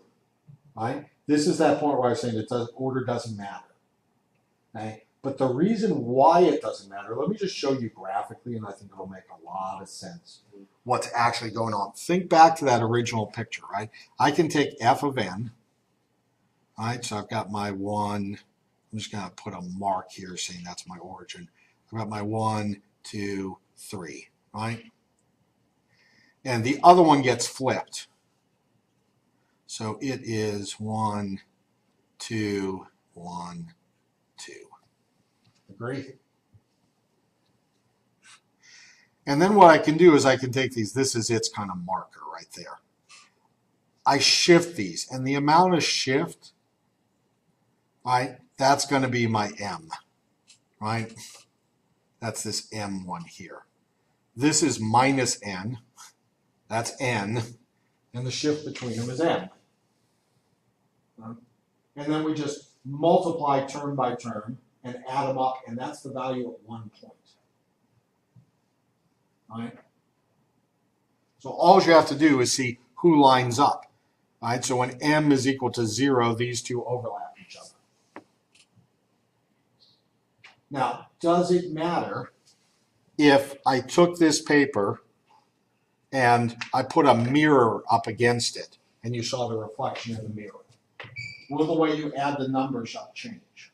right? This is that point where I was saying order doesn't matter. Okay? But the reason why it doesn't matter, let me just show you graphically, and I think it'll make a lot of sense what's actually going on. Think back to that original picture, right? I can take f of n, right? So I've got my 1. I'm just going to put a mark here saying that's my origin. I've got my 1, 2, 3, right? And the other one gets flipped. So it is 1, 2, 1, 2. Agree? And then what I can do is I can take these. This is its kind of marker right there. I shift these, and the amount of shift, right, that's going to be my M, right? That's this M one here. This is minus N, that's N, and the shift between them is M. And then we just multiply term by term and add them up, and that's the value at 1 point. All right? So all you have to do is see who lines up. All right? So when M is equal to 0, these two overlap each other. Now, does it matter if I took this paper and I put a mirror up against it and you saw the reflection in the mirror? Will the way you add the numbers up change?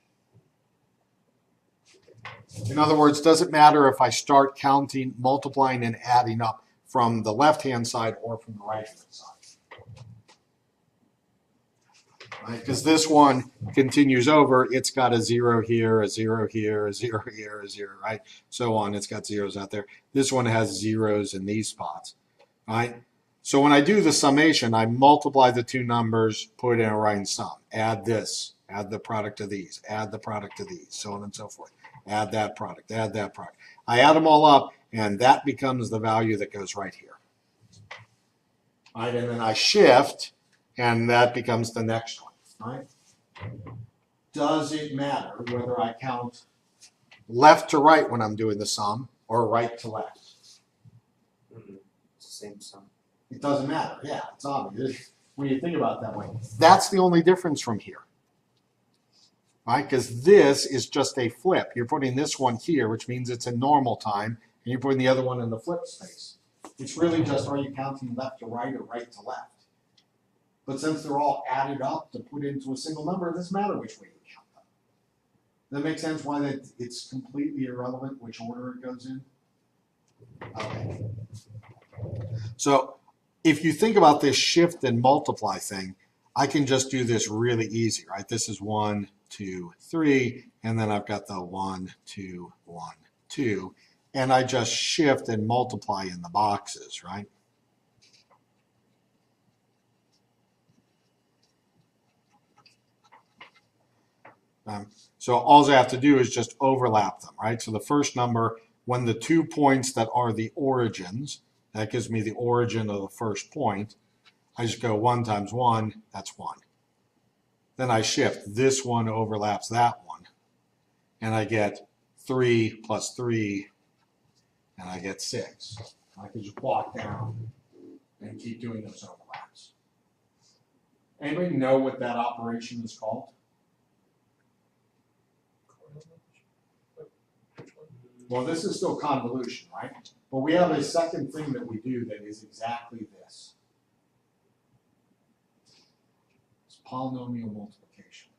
In other words, does it matter if I start counting, multiplying, and adding up from the left-hand side or from the right-hand side? Right? Because this one continues over. It's got a 0 here, a 0 here, a 0 here, a 0, right? So on. It's got zeros out there. This one has zeros in these spots, right? So when I do the summation, I multiply the two numbers, put in a right sum. Add this, add the product of these, add the product of these, so on and so forth. Add that product, add that product. I add them all up, and that becomes the value that goes right here. All right, and then I shift, and that becomes the next one. Right? Does it matter whether I count left to right when I'm doing the sum or right to left? It's the same sum. It doesn't matter. Yeah, it's obvious when you think about it that way. That's the only difference from here. Right? Because this is just a flip. You're putting this one here, which means it's a normal time, and you're putting the other one in the flip space. It's really just, are you counting left to right or right to left? But since they're all added up to put into a single number, it doesn't matter which way you count them. Does that make sense why that it's completely irrelevant which order it goes in? Okay. So if you think about this shift and multiply thing, I can just do this really easy, right? This is 1, 2, 3, and then I've got the 1, 2, 1, 2, and I just shift and multiply in the boxes, right? So all I have to do is just overlap them, right? So the first number, when the 2 points that are the origins, that gives me the origin of the first point, I just go 1 times 1, that's 1. Then I shift. This one overlaps that one. And I get 3 plus 3, and I get 6. I can just walk down and keep doing those overlaps. Anybody know what that operation is called? Well, this is still convolution, right? But we have a second thing that we do that is exactly this. It's polynomial multiplication.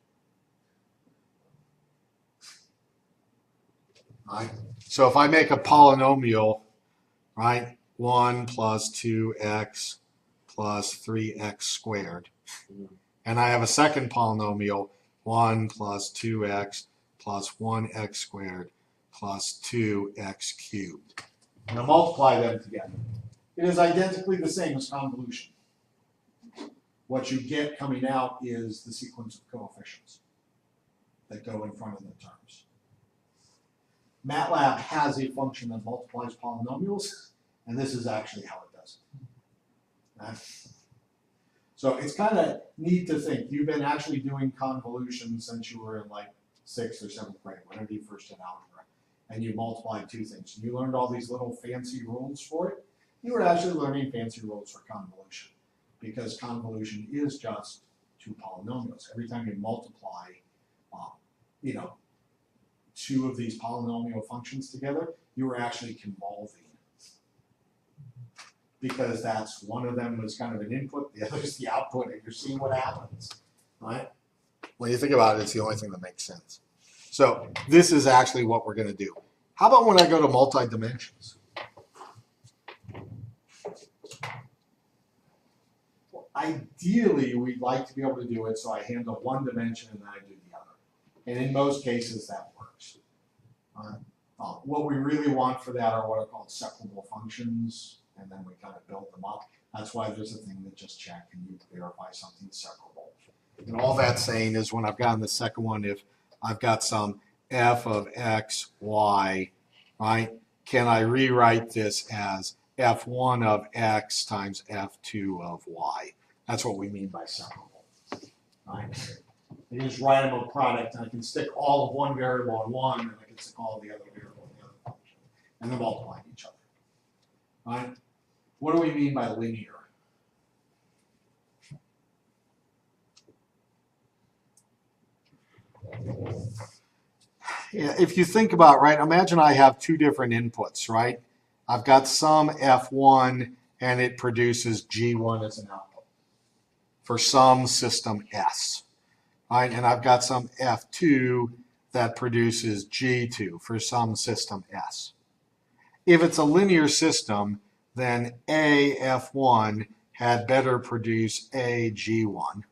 Right? So if I make a polynomial, right, 1 plus 2x plus 3x squared, and I have a second polynomial, 1 plus 2x plus 1x squared plus 2x cubed. And I multiply them together. It is identically the same as convolution. What you get coming out is the sequence of coefficients that go in front of the terms. MATLAB has a function that multiplies polynomials, and this is actually how it does it. So it's kind of neat to think. You've been actually doing convolution since you were in like 6th or 7th grade, whenever you first did algebra. And you multiplied two things. You learned all these little fancy rules for it. You were actually learning fancy rules for convolution, because convolution is just two polynomials. Every time you multiply, two of these polynomial functions together, you were actually convolving, because that's one of them was kind of an input, the other is the output, and you're seeing what happens, right? When you think about it, it's the only thing that makes sense. So this is actually what we're going to do. How about when I go to multi-dimensions? Well, ideally, we'd like to be able to do it so I handle one dimension and then I do the other. And in most cases, that works. What we really want for that are what are called separable functions, and then we kind of build them up. That's why there's a thing that just check and you verify something's separable. And all that's saying is when I've gotten the second one, if I've got some f of x, y, right, can I rewrite this as f1 of x times f2 of y? That's what we mean by separable. Right? I can just write them a product, and I can stick all of one variable on one, and I can stick all of the other variable in the other function, and they're multiplying each other. Right? What do we mean by linear? Yeah, if you think about, right, imagine I have two different inputs, right? I've got some f1 and it produces g1 as an output for some system S, right? And I've got some f2 that produces g2 for some system S. If it's a linear system, then A f1 had better produce A g1,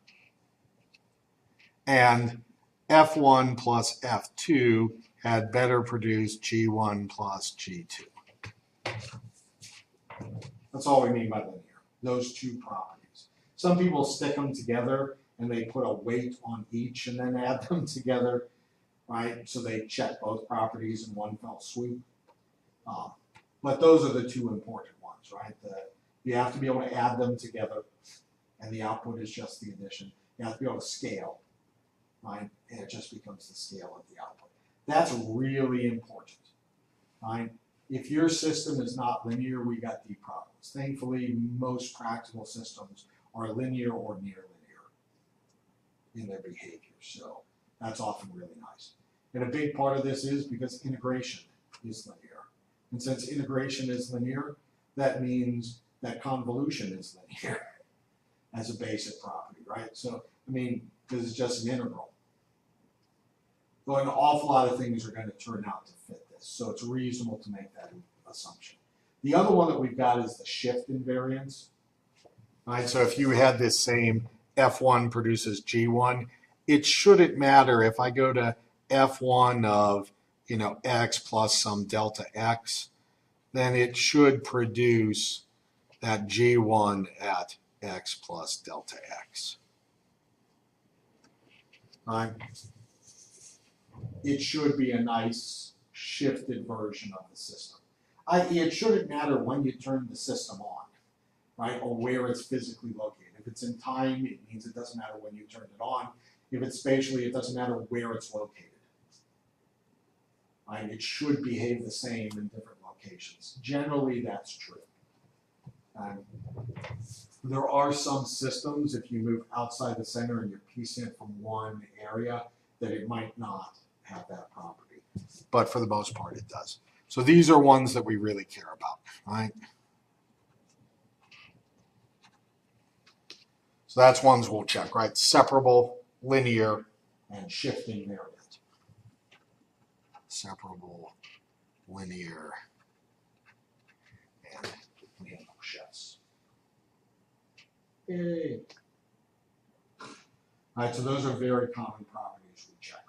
and f1 plus f2 had better produce g1 plus g2. That's all we mean by linear, those two properties. Some people stick them together and they put a weight on each and then add them together, right? So they check both properties in one fell swoop. But those are the two important ones, right? You have to be able to add them together, and the output is just the addition. You have to be able to scale, right? And it just becomes the scale of the output. That's really important, right? If your system is not linear, we got deep problems. Thankfully, most practical systems are linear or near linear in their behavior. So that's often really nice. And a big part of this is because integration is linear. And since integration is linear, that means that convolution is linear as a basic property, right? So, I mean, this is just an integral. So an awful lot of things are going to turn out to fit this. So it's reasonable to make that assumption. The other one that we've got is the shift invariance. Right, so if you had this same f1 produces g1, it shouldn't matter if I go to f1 of x plus some delta x, then it should produce that g1 at x plus delta x. Right? It should be a nice shifted version of the system. It shouldn't matter when you turn the system on, right, or where it's physically located. If it's in time, it means it doesn't matter when you turn it on. If it's spatially, it doesn't matter where it's located. Right? It should behave the same in different locations. Generally, that's true. There are some systems, if you move outside the center and you're piecing it from one area, that it might not have that property. But for the most part, it does. So these are ones that we really care about, right? So that's ones we'll check, right? Separable, linear, And shifting variant. separable, linear, and We have no chefs. Yay. All right, so those are very common properties we check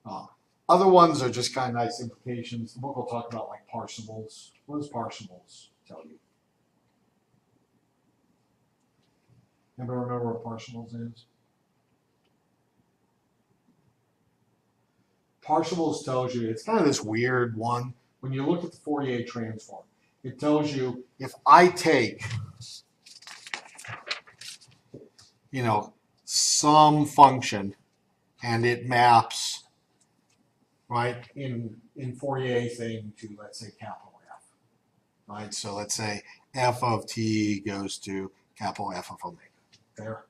on. other ones are just kind of nice implications. The book will talk about like parseables. What does parseables tell you? Anybody remember what parseables is? Parseables tells you, it's kind of this weird one. When you look at the Fourier transform, it tells you If I take, some function and it maps, right, in Fourier thing to, let's say, capital F. right? So let's say f of t goes to capital F of omega. There.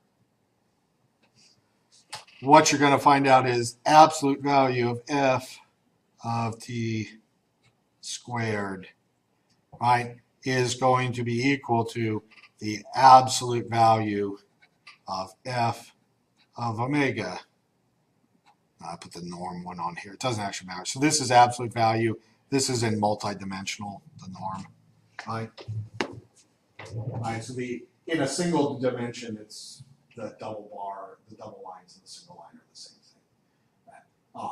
What you're going to find out is absolute value of f of t squared, right, is going to be equal to the absolute value of f of omega. I put the norm one on here. It doesn't actually matter. So this is absolute value. This is in multidimensional, the norm, right? Right, so in a single dimension, it's the double bar, the double lines and the single line are the same thing.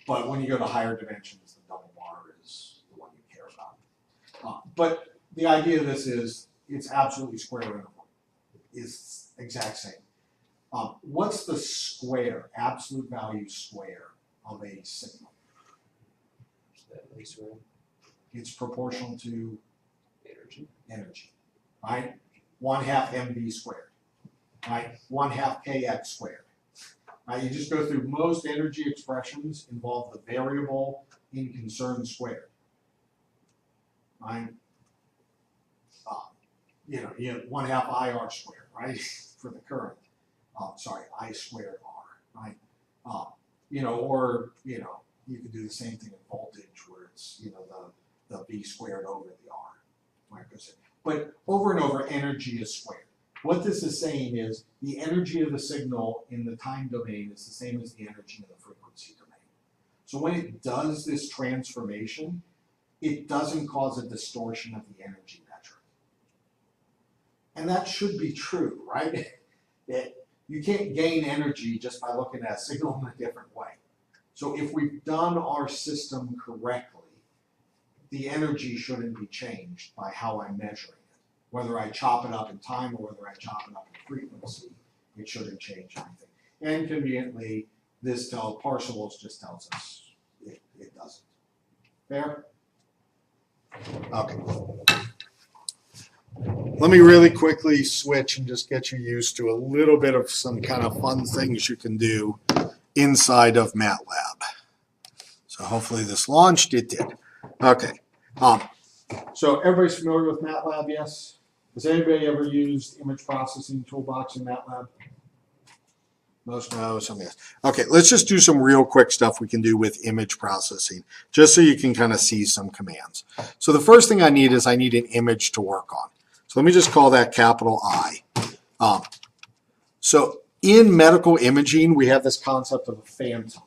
But when you go to higher dimensions, the double bar is the one you care about. But the idea of this is it's absolutely square interval. It's exact same. What's the square, absolute value square of a signal? It's proportional to energy, right? 1/2 mv squared, right? 1/2 kx squared. Right? You just go through most energy expressions involve the variable in concern squared. Right? You have 1/2 IR squared, right? For the current. Sorry, I squared R, right? Or you could do the same thing in voltage where it's, the V squared over the R. Right? But over and over, energy is squared. What this is saying is the energy of the signal in the time domain is the same as the energy in the frequency domain. So when it does this transformation, it doesn't cause a distortion of the energy metric. And that should be true, right? You can't gain energy just by looking at a signal in a different way. So if we've done our system correctly, the energy shouldn't be changed by how I'm measuring it. Whether I chop it up in time or whether I chop it up in frequency, it shouldn't change anything. And conveniently, this Parseval's just tells us it doesn't. Fair? Okay. Let me really quickly switch and just get you used to a little bit of some kind of fun things you can do inside of MATLAB. So hopefully this launched. It did. Okay. So everybody's familiar with MATLAB, yes? Has anybody ever used image processing toolbox in MATLAB? Most no, some yes. Okay, let's just do some real quick stuff we can do with image processing, just so you can kind of see some commands. So the first thing I need is I need an image to work on. So let me just call that capital I. So in medical imaging, we have this concept of a phantom,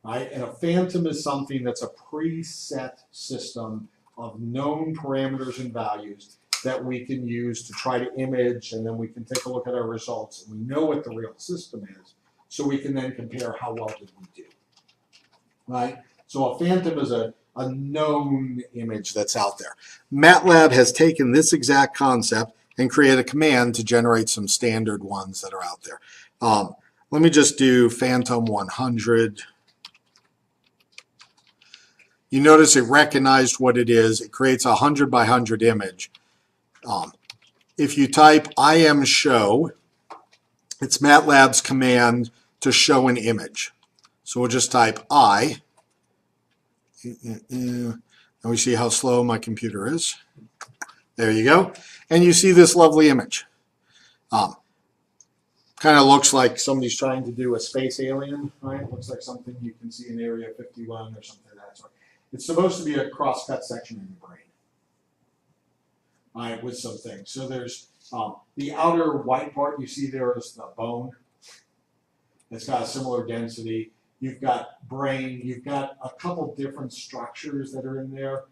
right? And a phantom is something that's a preset system of known parameters and values that we can use to try to image, and then we can take a look at our results, and we know what the real system is, so we can then compare how well did we do, right? So a phantom is a known image that's out there. MATLAB has taken this exact concept and created a command to generate some standard ones that are out there. Let me just do phantom 100. You notice it recognized what it is. It creates a 100 by 100 image. If you type imshow, it's MATLAB's command to show an image. So we'll just type I, and we see how slow my computer is. There you go. And you see this lovely image. Kind of looks like somebody's trying to do a space alien, right? Looks like something you can see in Area 51 or something of that sort. It's supposed to be a cross-cut section in your brain. Right, with some things. So there's the outer white part you see there is the bone. It's got a similar density. You've got brain. You've got a couple different structures that are in there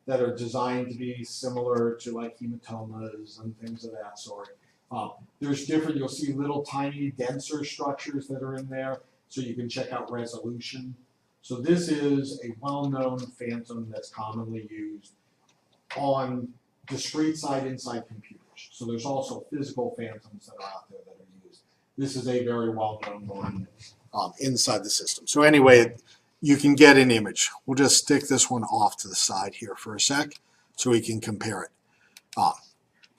that are designed to be similar to like hematomas and things of that sort. There's different, you'll see little tiny denser structures that are in there so you can check out resolution. So this is a well-known phantom that's commonly used on discrete side inside computers. So there's also physical phantoms that are out there that are used. This is a very well-known one inside the system. So anyway, you can get an image. We'll just stick this one off to the side here for a sec so we can compare it.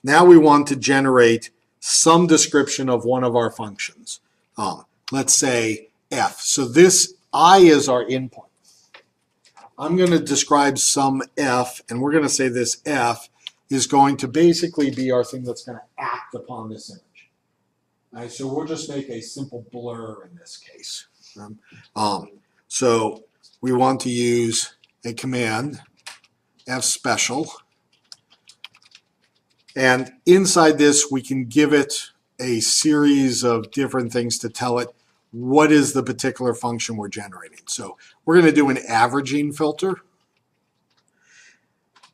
Now we want to generate some description of one of our functions. Let's say f. So this I is our input. I'm going to describe some f, and we're going to say this f is going to basically be our thing that's going to act upon this image. All right, so we'll just make a simple blur in this case. So we want to use a command, f special, and inside this we can give it a series of different things to tell it what is the particular function we're generating. So we're going to do an averaging filter.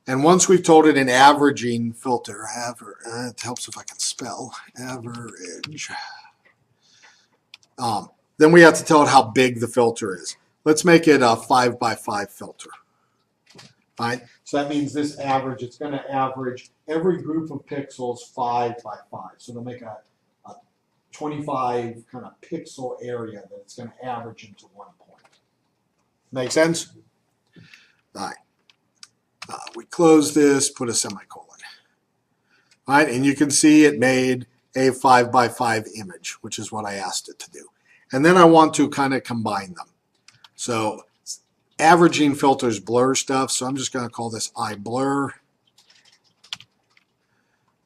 And once we've told it an averaging filter, it helps if I can spell, average. Then we have to tell it how big the filter is. Let's make it a 5 by 5 filter. right? So that means this average, it's gonna average every group of pixels 5 by 5. So it'll make a 25 kind of pixel area that it's gonna average into one point. Make sense? All right. We close this, put a semicolon. All right, and you can see it made a 5 by 5 image, which is what I asked it to do. And then I want to kind of combine them. So averaging filters blur stuff, so I'm just going to call this iBlur.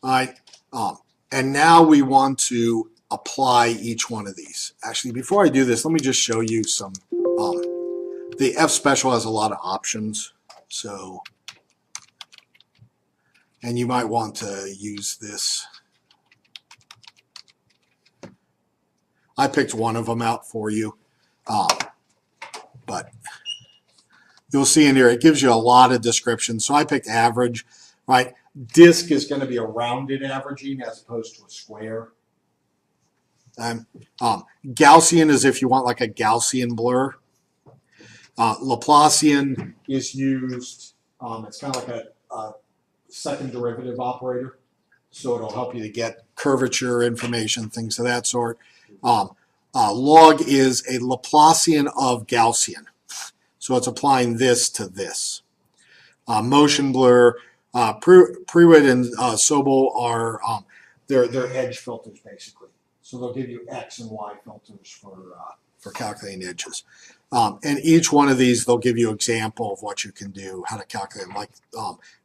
All right, and now we want to apply each one of these. Actually, before I do this, let me just show you some. The F special has a lot of options, so, and you might want to use this. I picked one of them out for you, but you'll see in here it gives you a lot of descriptions. So I picked average, right? Disk is going to be a rounded averaging as opposed to a square. Gaussian is if you want like a Gaussian blur. Laplacian is used, it's kind of like a second derivative operator. So it'll help you to get curvature information, things of that sort. Log is a Laplacian of Gaussian. So it's applying this to this. Motion blur, Prewitt and Sobel are they're edge filters basically. So they'll give you X and Y filters for calculating edges. And each one of these, they'll give you an example of what you can do, how to calculate them. Like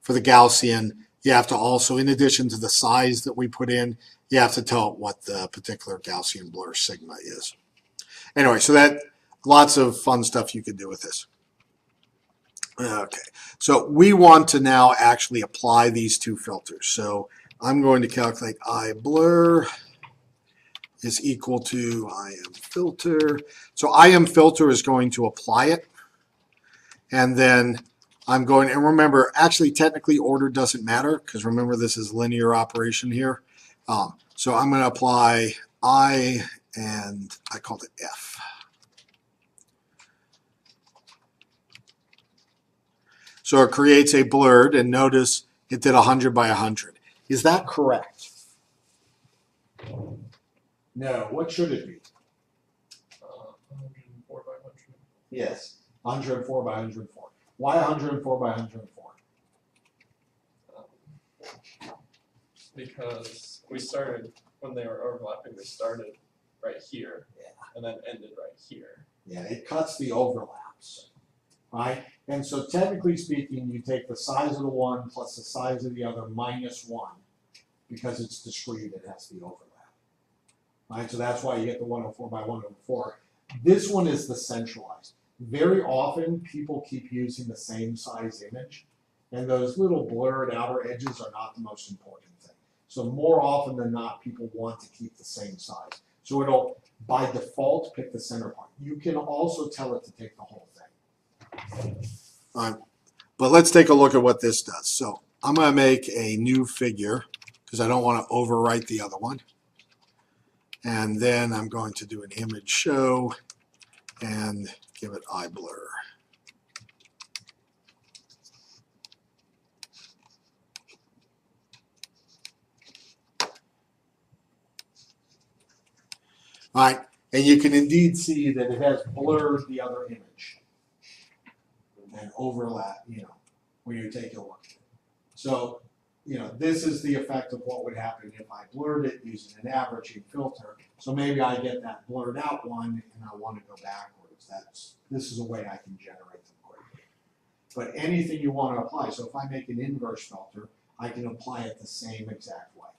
for the Gaussian, you have to also, in addition to the size that we put in, you have to tell it what the particular Gaussian blur sigma is. Anyway, so that lots of fun stuff you can do with this. Okay, so we want to now actually apply these two filters. So I'm going to calculate iBlur is equal to IMFilter. So IMFilter is going to apply it. And then I'm going, and remember, actually technically order doesn't matter because remember this is linear operation here. So I'm going to apply I and I called it F. So it creates a blurred, and notice it did 100 by 100. Is that correct? No. What should it be? 104 by 100. Yes, 104 by 104. Why 104 by 104? Because we started, when they were overlapping, they started right here. Yeah. And then ended right here. Yeah, it cuts the overlaps, right? And so technically speaking, you take the size of the one plus the size of the other minus 1 because it's discrete, it has the overlap. Right, so that's why you get the 104 by 104. This one is the centralized. Very often, people keep using the same size image, and those little blurred outer edges are not the most important thing. So more often than not, people want to keep the same size. So it'll, by default, pick the center point. You can also tell it to take the whole thing. But let's take a look at what this does. So I'm going to make a new figure because I don't want to overwrite the other one. And then I'm going to do an image show and give it iBlur. All right, and you can indeed see that it has blurred the other image and overlap, when you take a look at it. So, this is the effect of what would happen if I blurred it using an averaging filter. So maybe I get that blurred out one and I want to go backwards. This is a way I can generate them quickly. But anything you want to apply, so if I make an inverse filter, I can apply it the same exact way.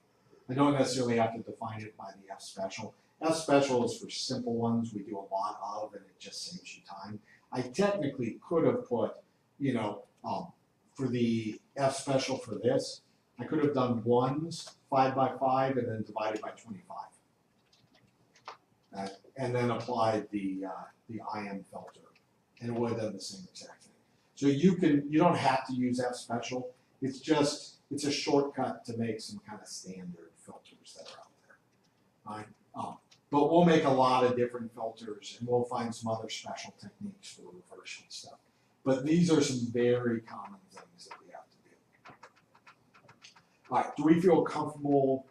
I don't necessarily have to define it by the F special. F special is for simple ones we do a lot of and it just saves you time. I technically could have put, for the F special for this, I could have done ones 5 by 5 and then divided by 25. And then applied the IM filter, and it would have done the same exact thing. So you don't have to use F special. It's a shortcut to make some kind of standard filters that are out there. Right? But we'll make a lot of different filters, and we'll find some other special techniques for reversing stuff. But these are some very common things that we have to do. All right, do we feel comfortable?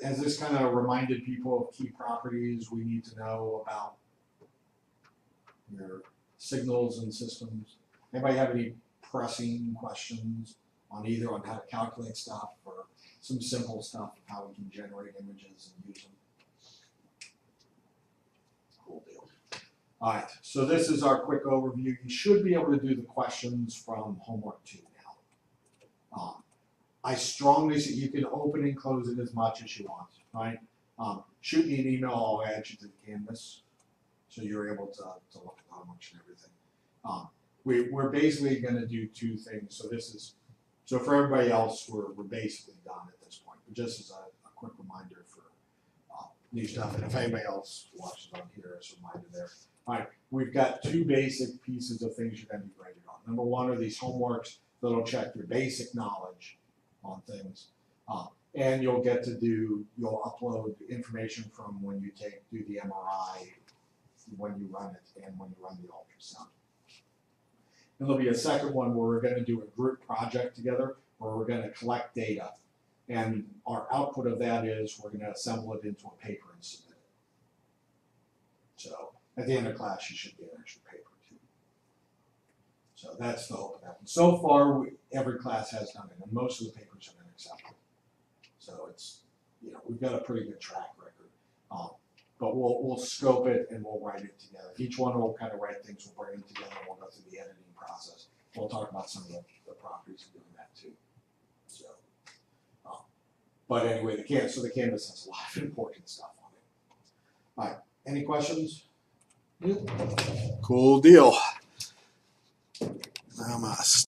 Has this kind of reminded people of key properties we need to know about your signals and systems? Anybody have any pressing questions on either on how to calculate stuff or some simple stuff of how we can generate images and use them? Cool deal. All right, so this is our quick overview. You should be able to do the questions from homework 2 now. I strongly say you can open and close it as much as you want, right? Shoot me an email, I'll add you to the Canvas, so you're able to look at the homeworks and everything. We're basically gonna do 2 things, so for everybody else, we're basically done at this point, but just as a quick reminder for new stuff, and if anybody else watches on here, as a reminder there. All right, we've got 2 basic pieces of things you're gonna be graded on. Number 1 are these homeworks that'll check your basic knowledge on things. And you'll upload information from when you do the MRI, when you run it, and when you run the ultrasound. And there'll be a second one where we're gonna do a group project together, where we're gonna collect data. And our output of that is we're gonna assemble it into a paper and submit it. So at the end of class, you should get an extra paper too. So that's the hope of that one. So far, every class has done it, and most of the papers have been accepted. So it's, we've got a pretty good track record. But we'll scope it and we'll write it together. Each one will kind of write things, we'll bring them together, and we'll go through the editing process. We'll talk about some of the properties of doing that too. So, but anyway, the Canvas has a lot of important stuff on it. All right, any questions? Cool deal.